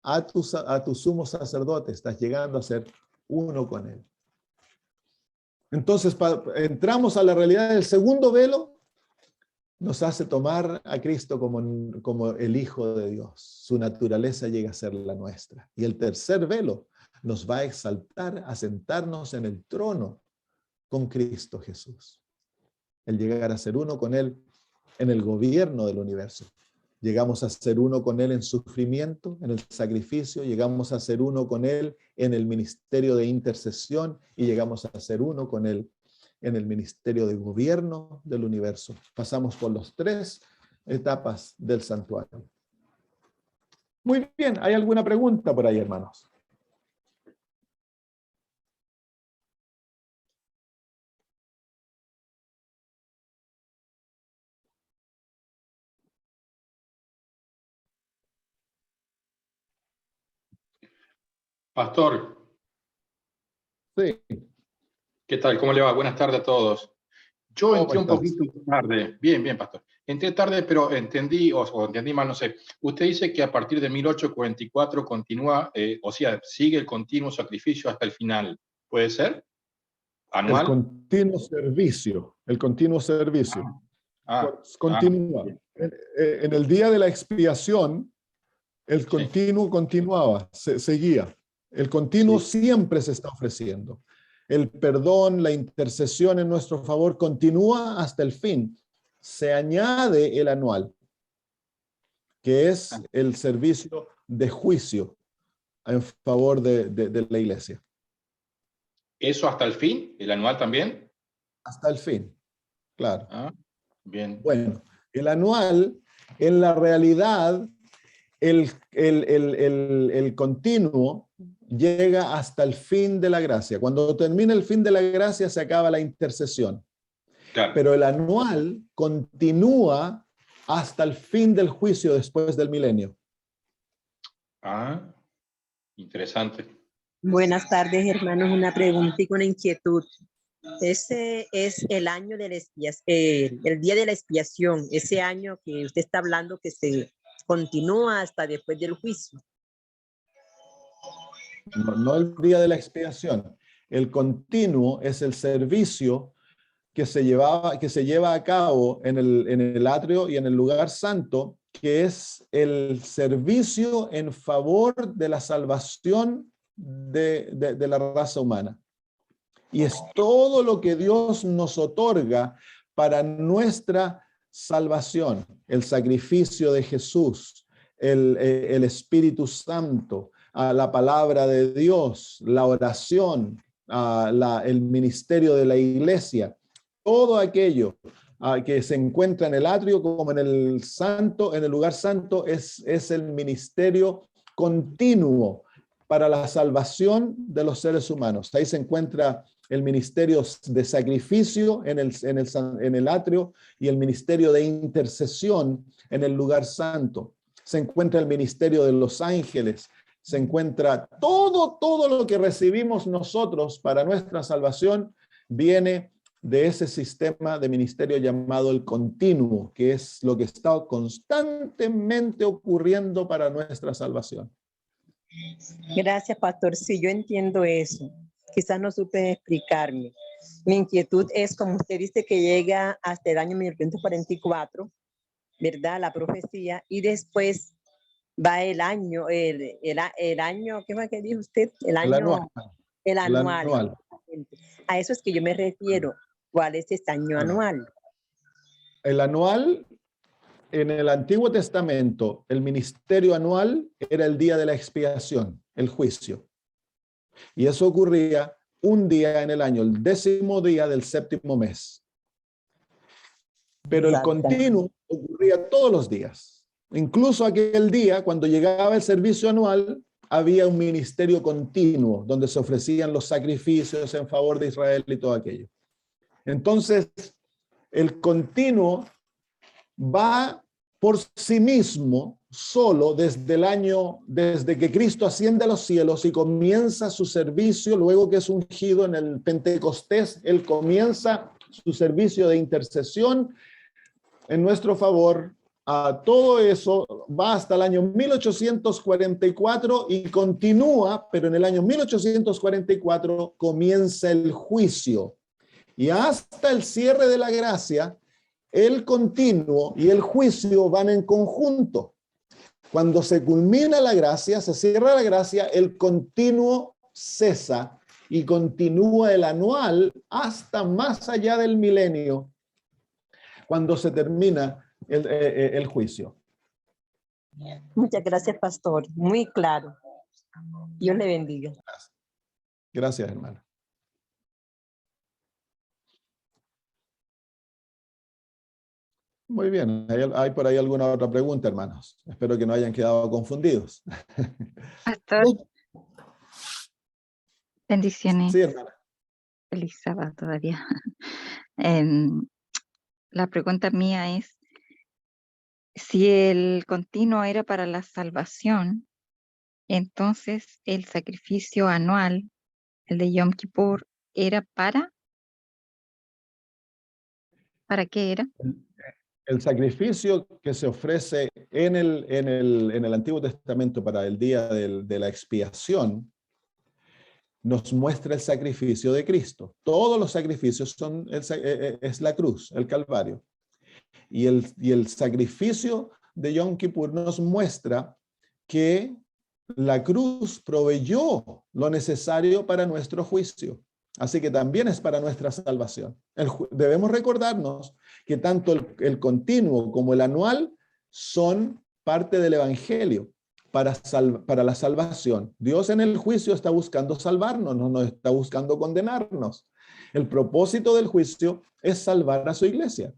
a tu sumo sacerdote, estás llegando a ser uno con Él. Entonces, entramos a la realidad del segundo velo, nos hace tomar a Cristo como el Hijo de Dios. Su naturaleza llega a ser la nuestra. Y el tercer velo nos va a exaltar a sentarnos en el trono con Cristo Jesús. El llegar a ser uno con Él en el gobierno del universo. Llegamos a ser uno con Él en sufrimiento, en el sacrificio, llegamos a ser uno con Él en el ministerio de intercesión y llegamos a ser uno con Él en el ministerio de gobierno del universo. Pasamos por las tres etapas del santuario. Muy bien, ¿hay alguna pregunta por ahí, hermanos? Pastor, Sí. ¿qué tal? ¿Cómo le va? Buenas tardes a todos. Yo entré un estás? poquito tarde. Bien, Pastor. Entré tarde, pero entendí, o entendí mal, no sé. Usted dice que a partir de 1844 continúa, sigue el continuo sacrificio hasta el final. ¿Puede ser? El ¿Anual? continuo servicio. Continúa. Bien. En el día de la expiación, el continuo continuaba, seguía. El continuo siempre se está ofreciendo. El perdón, la intercesión en nuestro favor continúa hasta el fin. Se añade el anual, que es el servicio de juicio en favor de la iglesia. ¿Eso hasta el fin? ¿El anual también? Hasta el fin, claro. Ah, bien. Bueno, el anual, en la realidad, el continuo llega hasta el fin de la gracia. Cuando termina el fin de la gracia, se acaba la intercesión. Claro. Pero el anual continúa hasta el fin del juicio después del milenio. Ah, interesante. Buenas tardes, hermanos. Una pregunta y una inquietud. Ese es el año de la el día de la expiación, ese año que usted está hablando que se continúa hasta después del juicio. No el día de la expiación. El continuo es el servicio que se lleva a cabo en el atrio y en el lugar santo, que es el servicio en favor de la salvación de la raza humana. Y es todo lo que Dios nos otorga para nuestra salvación: el sacrificio de Jesús, el Espíritu Santo, la palabra de Dios, la oración, el ministerio de la iglesia. Todo aquello que se encuentra en el atrio como en el lugar santo, es el ministerio continuo para la salvación de los seres humanos. Ahí se encuentra el ministerio de sacrificio en el atrio y el ministerio de intercesión en el lugar santo. Se encuentra el ministerio de los ángeles. Se encuentra todo lo que recibimos nosotros para nuestra salvación, viene de ese sistema de ministerio llamado el continuo, que es lo que está constantemente ocurriendo para nuestra salvación. Gracias, pastor. Sí, yo entiendo eso. Quizás no supe explicarme. Mi inquietud es, como usted dice, que llega hasta el año 1944, ¿verdad? La profecía, y después va el año, el año, ¿qué fue que dijo usted? El año, el anual. A eso es que yo me refiero. ¿Cuál es este año anual? El anual, en el Antiguo Testamento, el ministerio anual era el día de la expiación, el juicio. Y eso ocurría un día en el año, el 10º día del 7º mes. Pero el continuo ocurría todos los días. Incluso aquel día, cuando llegaba el servicio anual, había un ministerio continuo donde se ofrecían los sacrificios en favor de Israel y todo aquello. Entonces, el continuo va por sí mismo, solo, desde que Cristo asciende a los cielos y comienza su servicio, luego que es ungido en el Pentecostés, Él comienza su servicio de intercesión en nuestro favor. Todo eso va hasta el año 1844 y continúa, pero en el año 1844 comienza el juicio. Y hasta el cierre de la gracia, el continuo y el juicio van en conjunto. Cuando se culmina la gracia, se cierra la gracia, el continuo cesa y continúa el anual hasta más allá del milenio, cuando se termina el juicio. Muchas gracias, pastor. Muy claro. Dios le bendiga. Gracias, hermano. Muy bien. ¿Hay por ahí alguna otra pregunta, hermanos? Espero que no hayan quedado confundidos. Pastor, bendiciones. Sí, hermana. Feliz sábado todavía. La pregunta mía es, si el continuo era para la salvación, entonces el sacrificio anual, el de Yom Kippur, ¿era ¿para qué era? El sacrificio que se ofrece en el Antiguo Testamento para el día de la expiación nos muestra el sacrificio de Cristo. Todos los sacrificios es la cruz, el Calvario. Y el sacrificio de Yom Kippur nos muestra que la cruz proveyó lo necesario para nuestro juicio. Así que también es para nuestra salvación. Debemos recordarnos que tanto el continuo como el anual son parte del Evangelio. para la salvación. Dios en el juicio está buscando salvarnos, no nos está buscando condenarnos. El propósito del juicio es salvar a su iglesia.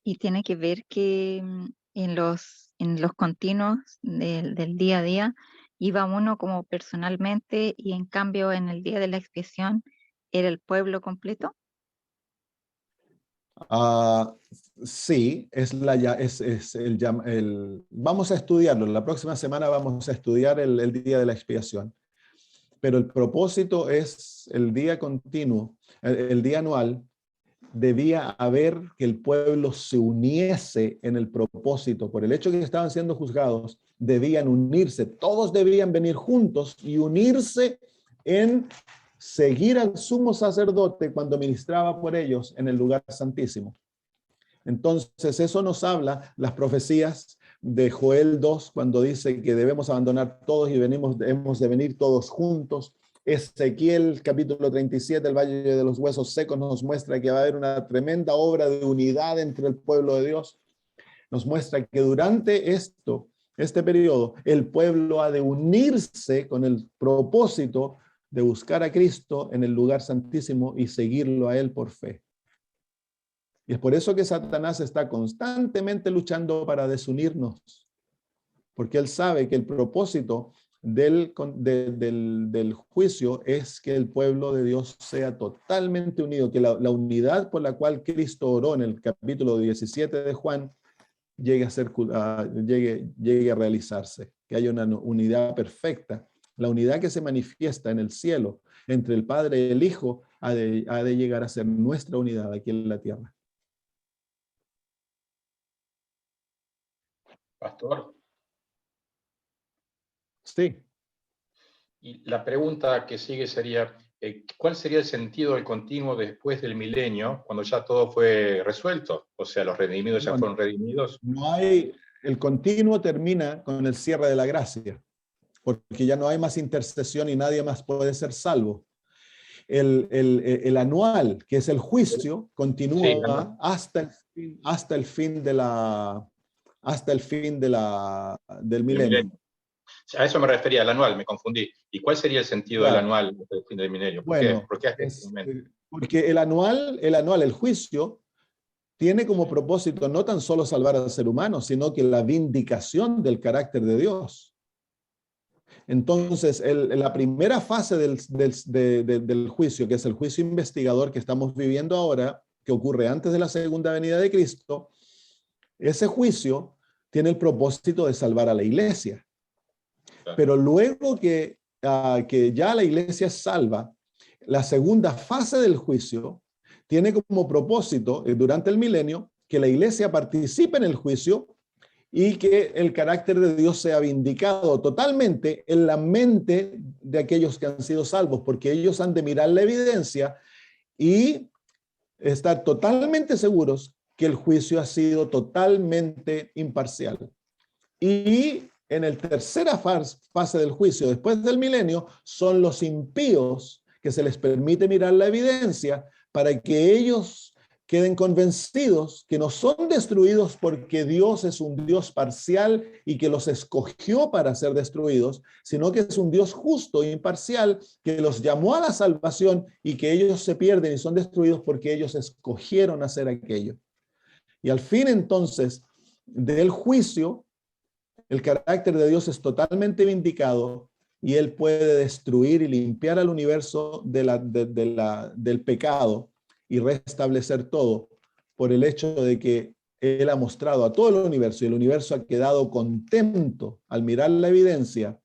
Y tiene que ver que en los continuos del día a día iba uno como personalmente y en cambio en el día de la expiación era el pueblo completo. Sí, vamos a estudiarlo. La próxima semana vamos a estudiar el día de la expiación. Pero el propósito es el día continuo, el día anual. Debía haber que el pueblo se uniese en el propósito. Por el hecho de que estaban siendo juzgados, debían unirse. Todos debían venir juntos y unirse en seguir al sumo sacerdote cuando ministraba por ellos en el lugar santísimo. Entonces, eso nos habla las profecías de Joel 2, cuando dice que debemos abandonar todos y hemos de venir todos juntos. Ezequiel capítulo 37, el Valle de los Huesos Secos, nos muestra que va a haber una tremenda obra de unidad entre el pueblo de Dios. Nos muestra que durante este periodo, el pueblo ha de unirse con el propósito de buscar a Cristo en el lugar santísimo y seguirlo a Él por fe. Y es por eso que Satanás está constantemente luchando para desunirnos, porque él sabe que el propósito del juicio es que el pueblo de Dios sea totalmente unido, que la unidad por la cual Cristo oró en el capítulo 17 de Juan llegue a realizarse, que haya una unidad perfecta. La unidad que se manifiesta en el cielo entre el Padre y el Hijo ha de llegar a ser nuestra unidad aquí en la tierra. Pastor. Sí. Y la pregunta que sigue sería, ¿cuál sería el sentido del continuo después del milenio, cuando ya todo fue resuelto? O sea, los redimidos ya fueron redimidos. El continuo termina con el cierre de la gracia, porque ya no hay más intercesión y nadie más puede ser salvo. El anual, que es el juicio, continúa hasta el fin del milenio. A eso me refería, al anual, me confundí. ¿Y cuál sería el sentido del anual del fin del milenio? ¿Por qué? ¿Por qué hasta este momento? Porque el juicio, tiene como propósito no tan solo salvar al ser humano, sino que la vindicación del carácter de Dios. Entonces, la primera fase del juicio, que es el juicio investigador que estamos viviendo ahora, que ocurre antes de la segunda venida de Cristo, ese juicio tiene el propósito de salvar a la iglesia. Pero luego que ya la iglesia es salva, la segunda fase del juicio tiene como propósito, durante el milenio, que la iglesia participe en el juicio y que el carácter de Dios sea vindicado totalmente en la mente de aquellos que han sido salvos, porque ellos han de mirar la evidencia y estar totalmente seguros que el juicio ha sido totalmente imparcial. Y en la tercera fase del juicio, después del milenio, son los impíos que se les permite mirar la evidencia para que ellos queden convencidos que no son destruidos porque Dios es un Dios parcial y que los escogió para ser destruidos, sino que es un Dios justo e imparcial que los llamó a la salvación y que ellos se pierden y son destruidos porque ellos escogieron hacer aquello. Y al fin entonces del juicio, el carácter de Dios es totalmente vindicado y Él puede destruir y limpiar al universo del pecado y restablecer todo por el hecho de que Él ha mostrado a todo el universo y el universo ha quedado contento al mirar la evidencia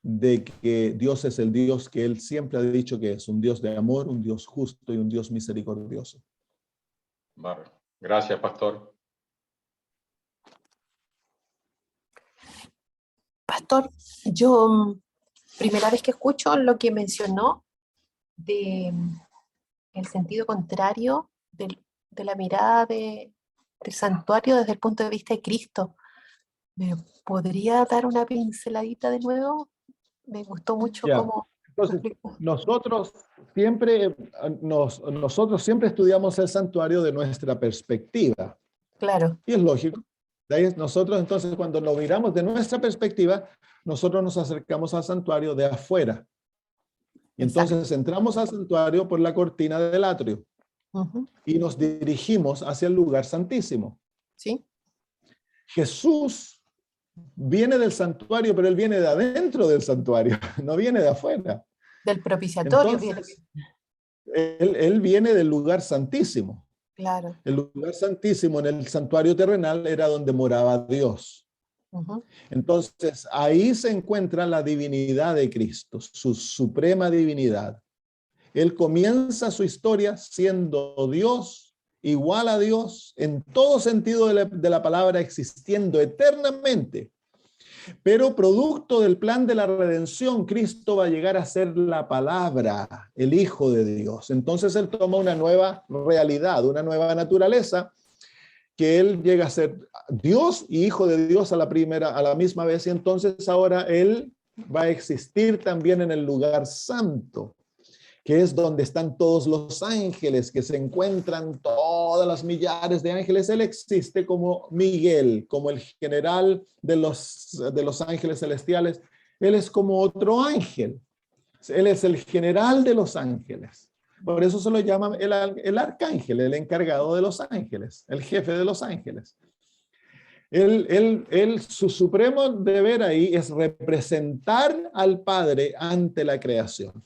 de que Dios es el Dios que Él siempre ha dicho que es, un Dios de amor, un Dios justo y un Dios misericordioso. Gracias, pastor. Pastor, yo primera vez que escucho lo que mencionó de el sentido contrario de la mirada del santuario desde el punto de vista de Cristo. ¿Me podría dar una pinceladita de nuevo? Me gustó mucho cómo... Entonces, nosotros siempre estudiamos el santuario de nuestra perspectiva. Claro. Y es lógico, De ahí nosotros entonces cuando lo miramos de nuestra perspectiva, nosotros nos acercamos al santuario de afuera. Y entonces entramos al santuario por la cortina del atrio y nos dirigimos hacia el lugar santísimo. ¿Sí? Jesús viene del santuario, pero él viene de adentro del santuario, no viene de afuera. Del propiciatorio. Entonces, él viene del lugar santísimo. Claro. El lugar santísimo en el santuario terrenal era donde moraba Dios. Entonces, ahí se encuentra la divinidad de Cristo, su suprema divinidad. Él comienza su historia siendo Dios, igual a Dios, en todo sentido de la palabra, existiendo eternamente. Pero producto del plan de la redención, Cristo va a llegar a ser la palabra, el Hijo de Dios. Entonces Él toma una nueva realidad, una nueva naturaleza, que Él llega a ser Dios y Hijo de Dios a la misma vez, y entonces ahora Él va a existir también en el lugar santo, que es donde están todos los ángeles, que se encuentran todas las millares de ángeles. Él existe como Miguel, como el general de los ángeles celestiales. Él es como otro ángel. Él es el general de los ángeles. Por eso se lo llama el arcángel, el encargado de los ángeles, el jefe de los ángeles. Su supremo deber ahí es representar al Padre ante la creación.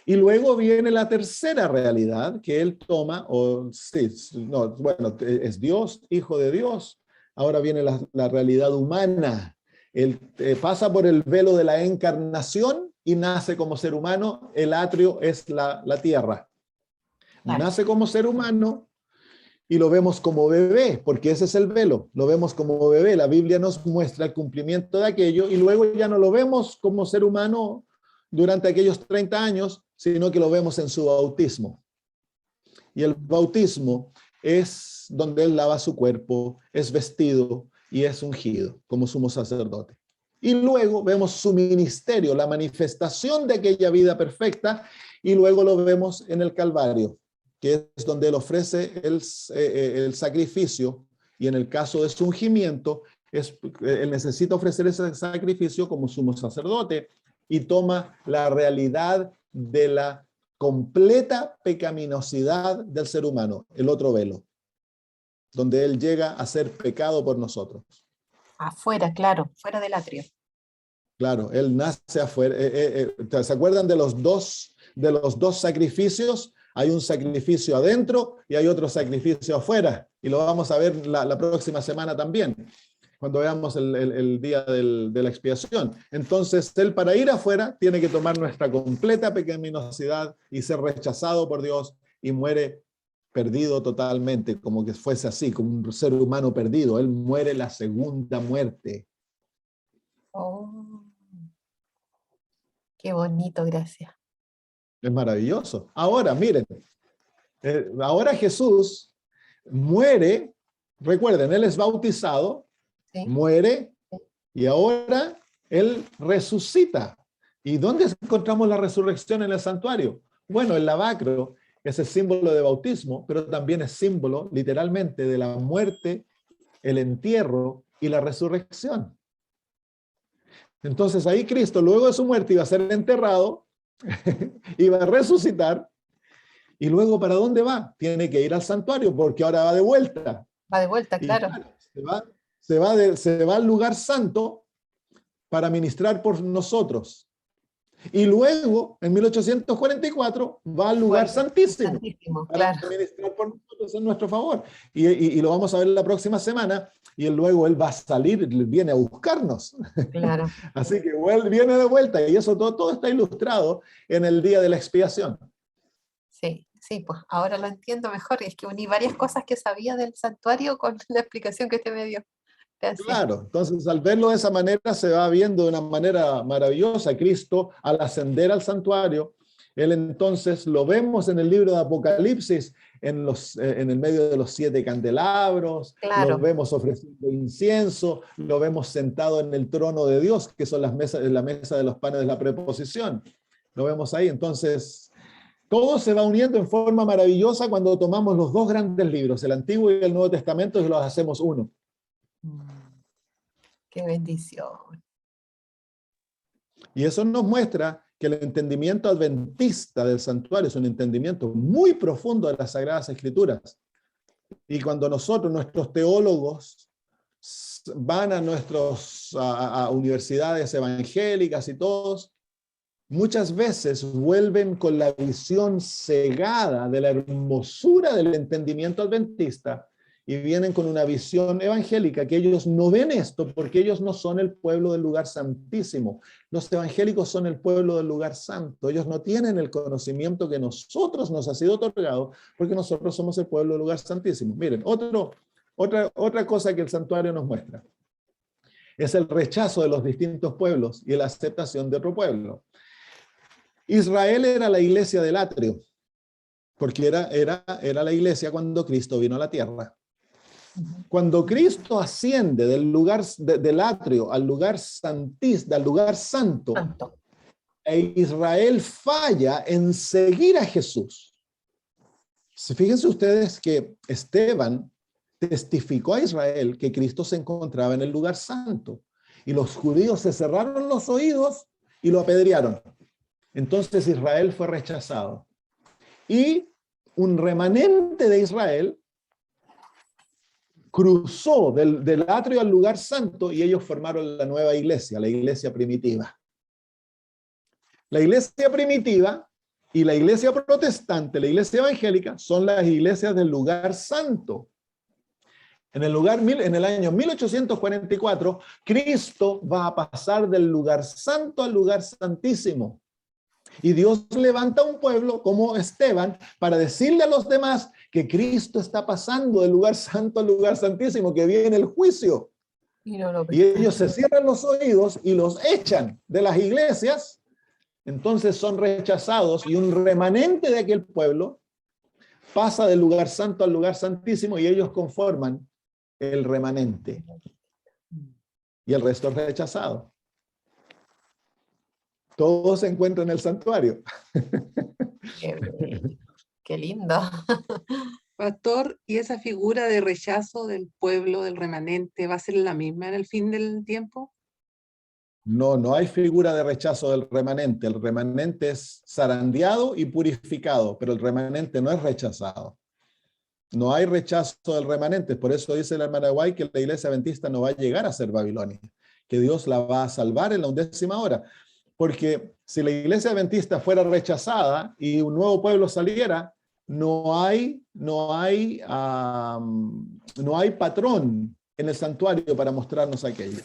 Y luego viene la tercera realidad que él toma, es Dios, Hijo de Dios. Ahora viene la realidad humana. Él pasa por el velo de la encarnación y nace como ser humano. El atrio es la tierra. Claro. Nace como ser humano y lo vemos como bebé, porque ese es el velo. Lo vemos como bebé. La Biblia nos muestra el cumplimiento de aquello y luego ya no lo vemos como ser humano durante aquellos 30 años, sino que lo vemos en su bautismo. Y el bautismo es donde él lava su cuerpo, es vestido y es ungido como sumo sacerdote. Y luego vemos su ministerio, la manifestación de aquella vida perfecta, y luego lo vemos en el Calvario, que es donde él ofrece el sacrificio, y en el caso de su ungimiento, él necesita ofrecer ese sacrificio como sumo sacerdote, y toma la realidad de la completa pecaminosidad del ser humano, el otro velo, donde él llega a ser pecado por nosotros. Afuera, claro, fuera del atrio. Claro, él nace afuera. ¿Se acuerdan de los dos sacrificios? Hay un sacrificio adentro y hay otro sacrificio afuera, y lo vamos a ver la próxima semana también, cuando veamos el día de la expiación. Entonces, él para ir afuera tiene que tomar nuestra completa pecaminosidad y ser rechazado por Dios, y muere perdido totalmente, como que fuese así, como un ser humano perdido. Él muere la segunda muerte. Oh, qué bonito, gracias. Es maravilloso. Ahora, miren, ahora Jesús muere, recuerden, él es bautizado, ¿sí? Muere, y ahora él resucita. ¿Y dónde encontramos la resurrección en el santuario? Bueno, el lavacro es el símbolo de bautismo, pero también es símbolo, literalmente, de la muerte, el entierro y la resurrección. Entonces ahí Cristo, luego de su muerte, iba a ser enterrado, iba a resucitar, y luego ¿para dónde va? Tiene que ir al santuario, porque ahora va de vuelta. Va de vuelta, claro. Se va al lugar santo para ministrar por nosotros. Y luego, en 1844, va al lugar santísimo para ministrar por nosotros en nuestro favor. Y lo vamos a ver la próxima semana, y luego él va a salir, viene a buscarnos. Claro. Así que viene de vuelta, y eso todo está ilustrado en el día de la expiación. Sí, pues ahora lo entiendo mejor. Es que uní varias cosas que sabía del santuario con la explicación que usted me dio. Gracias. Claro, entonces al verlo de esa manera se va viendo de una manera maravillosa. Cristo, al ascender al santuario, él entonces lo vemos en el libro de Apocalipsis, en el medio de los 7 candelabros, claro. Lo vemos ofreciendo incienso, lo vemos sentado en el trono de Dios, que son la mesa de los panes de la preposición. Lo vemos ahí. Entonces, todo se va uniendo en forma maravillosa cuando tomamos los dos grandes libros, el Antiguo y el Nuevo Testamento, y los hacemos uno. Qué bendición. Y eso nos muestra que el entendimiento adventista del santuario es un entendimiento muy profundo de las Sagradas Escrituras. Y cuando nuestros teólogos, van a nuestras universidades evangélicas y todos, muchas veces vuelven con la visión cegada de la hermosura del entendimiento adventista y vienen con una visión evangélica que ellos no ven esto porque ellos no son el pueblo del lugar santísimo. Los evangélicos son el pueblo del lugar santo. Ellos no tienen el conocimiento que nosotros nos ha sido otorgado porque nosotros somos el pueblo del lugar santísimo. Miren, otra cosa que el santuario nos muestra es el rechazo de los distintos pueblos y la aceptación de otro pueblo. Israel era la iglesia del atrio, porque era la iglesia cuando Cristo vino a la tierra. Cuando Cristo asciende del lugar del atrio al lugar santísimo, al lugar santo, e Israel falla en seguir a Jesús. Fíjense ustedes que Esteban testificó a Israel que Cristo se encontraba en el lugar santo, y los judíos se cerraron los oídos y lo apedrearon. Entonces Israel fue rechazado. Y un remanente de Israel cruzó del atrio al lugar santo y ellos formaron la nueva iglesia, la iglesia primitiva. La iglesia primitiva y la iglesia protestante, la iglesia evangélica, son las iglesias del lugar santo. En el año 1844, Cristo va a pasar del lugar santo al lugar santísimo. Y Dios levanta un pueblo como Esteban para decirle a los demás que Cristo está pasando del lugar santo al lugar santísimo, que viene el juicio. Y ellos se cierran los oídos y los echan de las iglesias. Entonces son rechazados y un remanente de aquel pueblo pasa del lugar santo al lugar santísimo y ellos conforman el remanente. Y el resto es rechazado. Todo se encuentra en el santuario. Qué lindo. Pastor, ¿y esa figura de rechazo del pueblo, del remanente, va a ser la misma en el fin del tiempo? No hay figura de rechazo del remanente. El remanente es zarandeado y purificado, pero el remanente no es rechazado. No hay rechazo del remanente. Por eso dice la hermana Guay que la iglesia adventista no va a llegar a ser Babilonia, que Dios la va a salvar en la 11ª hora. Porque si la iglesia adventista fuera rechazada y un nuevo pueblo saliera, no hay patrón en el santuario para mostrarnos aquello.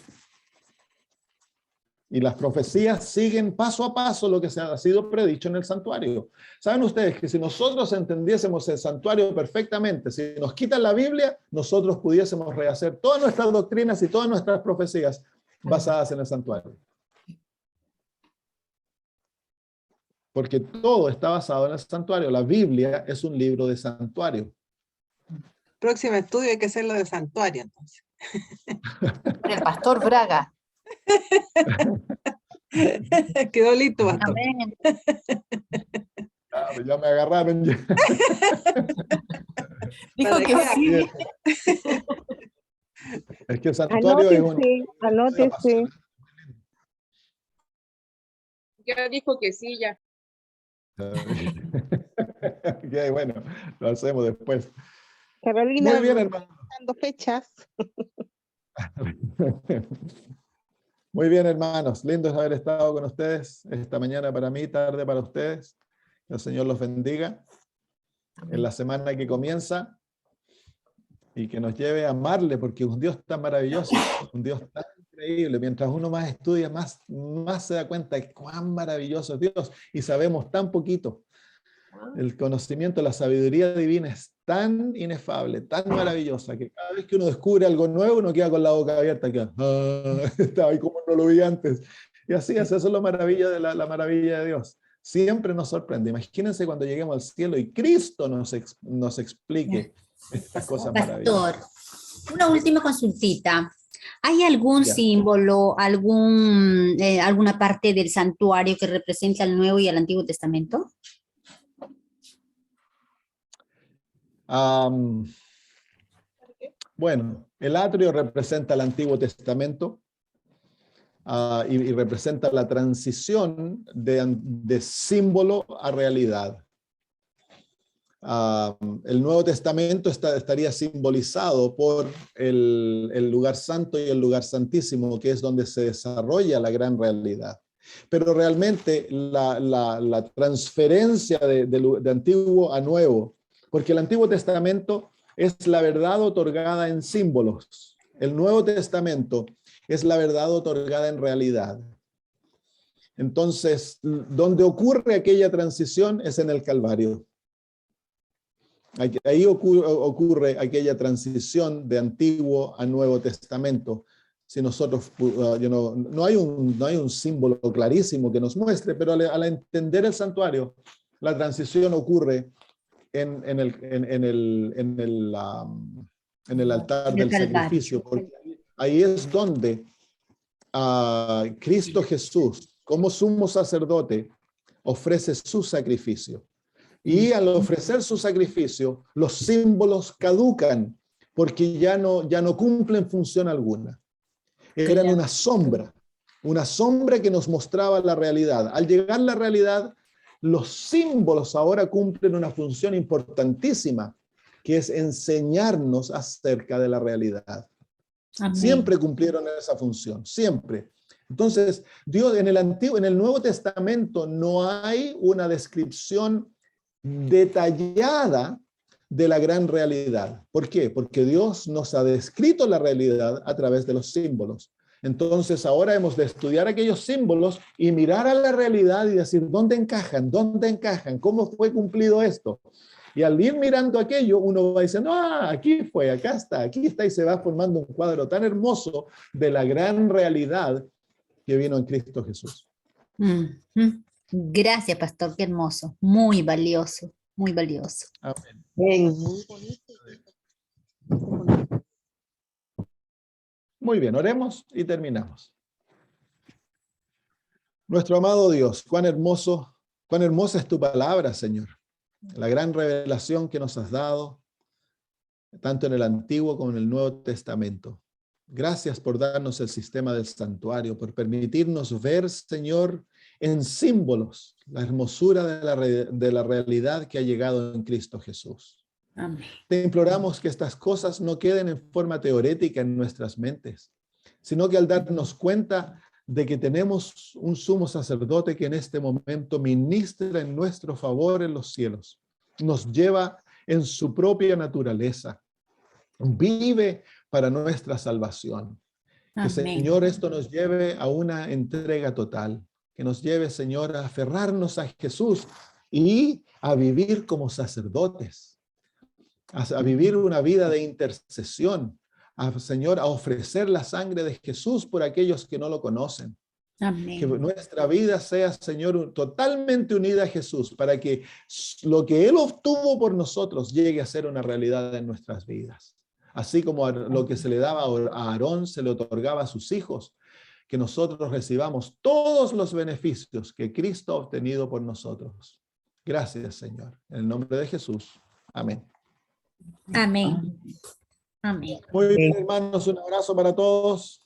Y las profecías siguen paso a paso lo que se ha sido predicho en el santuario. ¿Saben ustedes que si nosotros entendiésemos el santuario perfectamente, si nos quitan la Biblia, nosotros pudiésemos rehacer todas nuestras doctrinas y todas nuestras profecías basadas en el santuario? Porque todo está basado en el santuario. La Biblia es un libro de santuario. Próximo estudio hay que hacerlo de santuario, entonces. Por el pastor Braga. Quedó listo, pastor. Amén. Claro, ya me agarraron. Dijo que sí. Es que el santuario es un... Anótese. Ya dijo que sí, ya. Okay, bueno, lo hacemos después. Carolina, Muy bien, hermano. dando fechas. Muy bien, hermanos. Lindo es haber estado con ustedes esta mañana para mí, tarde para ustedes. Que el Señor los bendiga en la semana que comienza y que nos lleve a amarle, porque es un Dios tan maravilloso, un Dios tan increíble. Mientras uno más estudia, más se da cuenta de cuán maravilloso es Dios y sabemos tan poquito. El conocimiento, la sabiduría divina es tan inefable, tan maravillosa, que cada vez que uno descubre algo nuevo, uno queda con la boca abierta, queda, estaba ahí como no lo vi antes. Y así es, eso es la maravilla de Dios. Siempre nos sorprende. Imagínense cuando lleguemos al cielo y Cristo nos explique estas cosas maravillosas. Pastor, una última consultita. ¿Hay algún símbolo, alguna parte del santuario que representa el Nuevo y el Antiguo Testamento? Bueno, El atrio representa el Antiguo Testamento y representa la transición de símbolo a realidad. El Nuevo Testamento estaría simbolizado por el lugar santo y el lugar santísimo, que es donde se desarrolla la gran realidad. Pero realmente la transferencia de antiguo a nuevo, porque el Antiguo Testamento es la verdad otorgada en símbolos. El Nuevo Testamento es la verdad otorgada en realidad. Entonces, donde ocurre aquella transición es en el Calvario. Ahí ocurre aquella transición de Antiguo a Nuevo Testamento. Si nosotros, no hay un símbolo clarísimo que nos muestre, pero al entender el santuario, la transición ocurre en el altar del sacrificio, porque ahí es donde Cristo Jesús, como sumo sacerdote, ofrece su sacrificio. Y al ofrecer su sacrificio, los símbolos caducan porque ya no cumplen función alguna. Eran una sombra que nos mostraba la realidad. Al llegar la realidad, los símbolos ahora cumplen una función importantísima, que es enseñarnos acerca de la realidad. Amén. Siempre cumplieron esa función, siempre. Entonces, Dios en el Nuevo Testamento no hay una descripción detallada de la gran realidad. ¿Por qué? Porque Dios nos ha descrito la realidad a través de los símbolos. Entonces ahora hemos de estudiar aquellos símbolos y mirar a la realidad y decir, ¿dónde encajan? ¿Dónde encajan? ¿Cómo fue cumplido esto? Y al ir mirando aquello, uno va diciendo, aquí fue, acá está, y se va formando un cuadro tan hermoso de la gran realidad que vino en Cristo Jesús. Gracias, pastor, qué hermoso, muy valioso, muy valioso. Amén. Muy bonito. Muy bien, oremos y terminamos. Nuestro amado Dios, cuán hermosa es tu palabra, Señor. La gran revelación que nos has dado, tanto en el Antiguo como en el Nuevo Testamento. Gracias por darnos el sistema del santuario, por permitirnos ver, Señor, en símbolos la hermosura de la realidad que ha llegado en Cristo Jesús. Amén. Te imploramos que estas cosas no queden en forma teorética en nuestras mentes, sino que al darnos cuenta de que tenemos un sumo sacerdote que en este momento ministra en nuestro favor en los cielos, nos lleva en su propia naturaleza, vive para nuestra salvación. Que, Señor, esto nos lleve a una entrega total, que nos lleve, Señor, a aferrarnos a Jesús y a vivir como sacerdotes, a vivir una vida de intercesión, Señor, a ofrecer la sangre de Jesús por aquellos que no lo conocen. Amén. Que nuestra vida sea, Señor, totalmente unida a Jesús, para que lo que Él obtuvo por nosotros llegue a ser una realidad en nuestras vidas. Así como lo que se le daba a Aarón se le otorgaba a sus hijos, que nosotros recibamos todos los beneficios que Cristo ha obtenido por nosotros. Gracias, Señor. En el nombre de Jesús. Amén. Amén. Amén. Muy bien, hermanos, un abrazo para todos.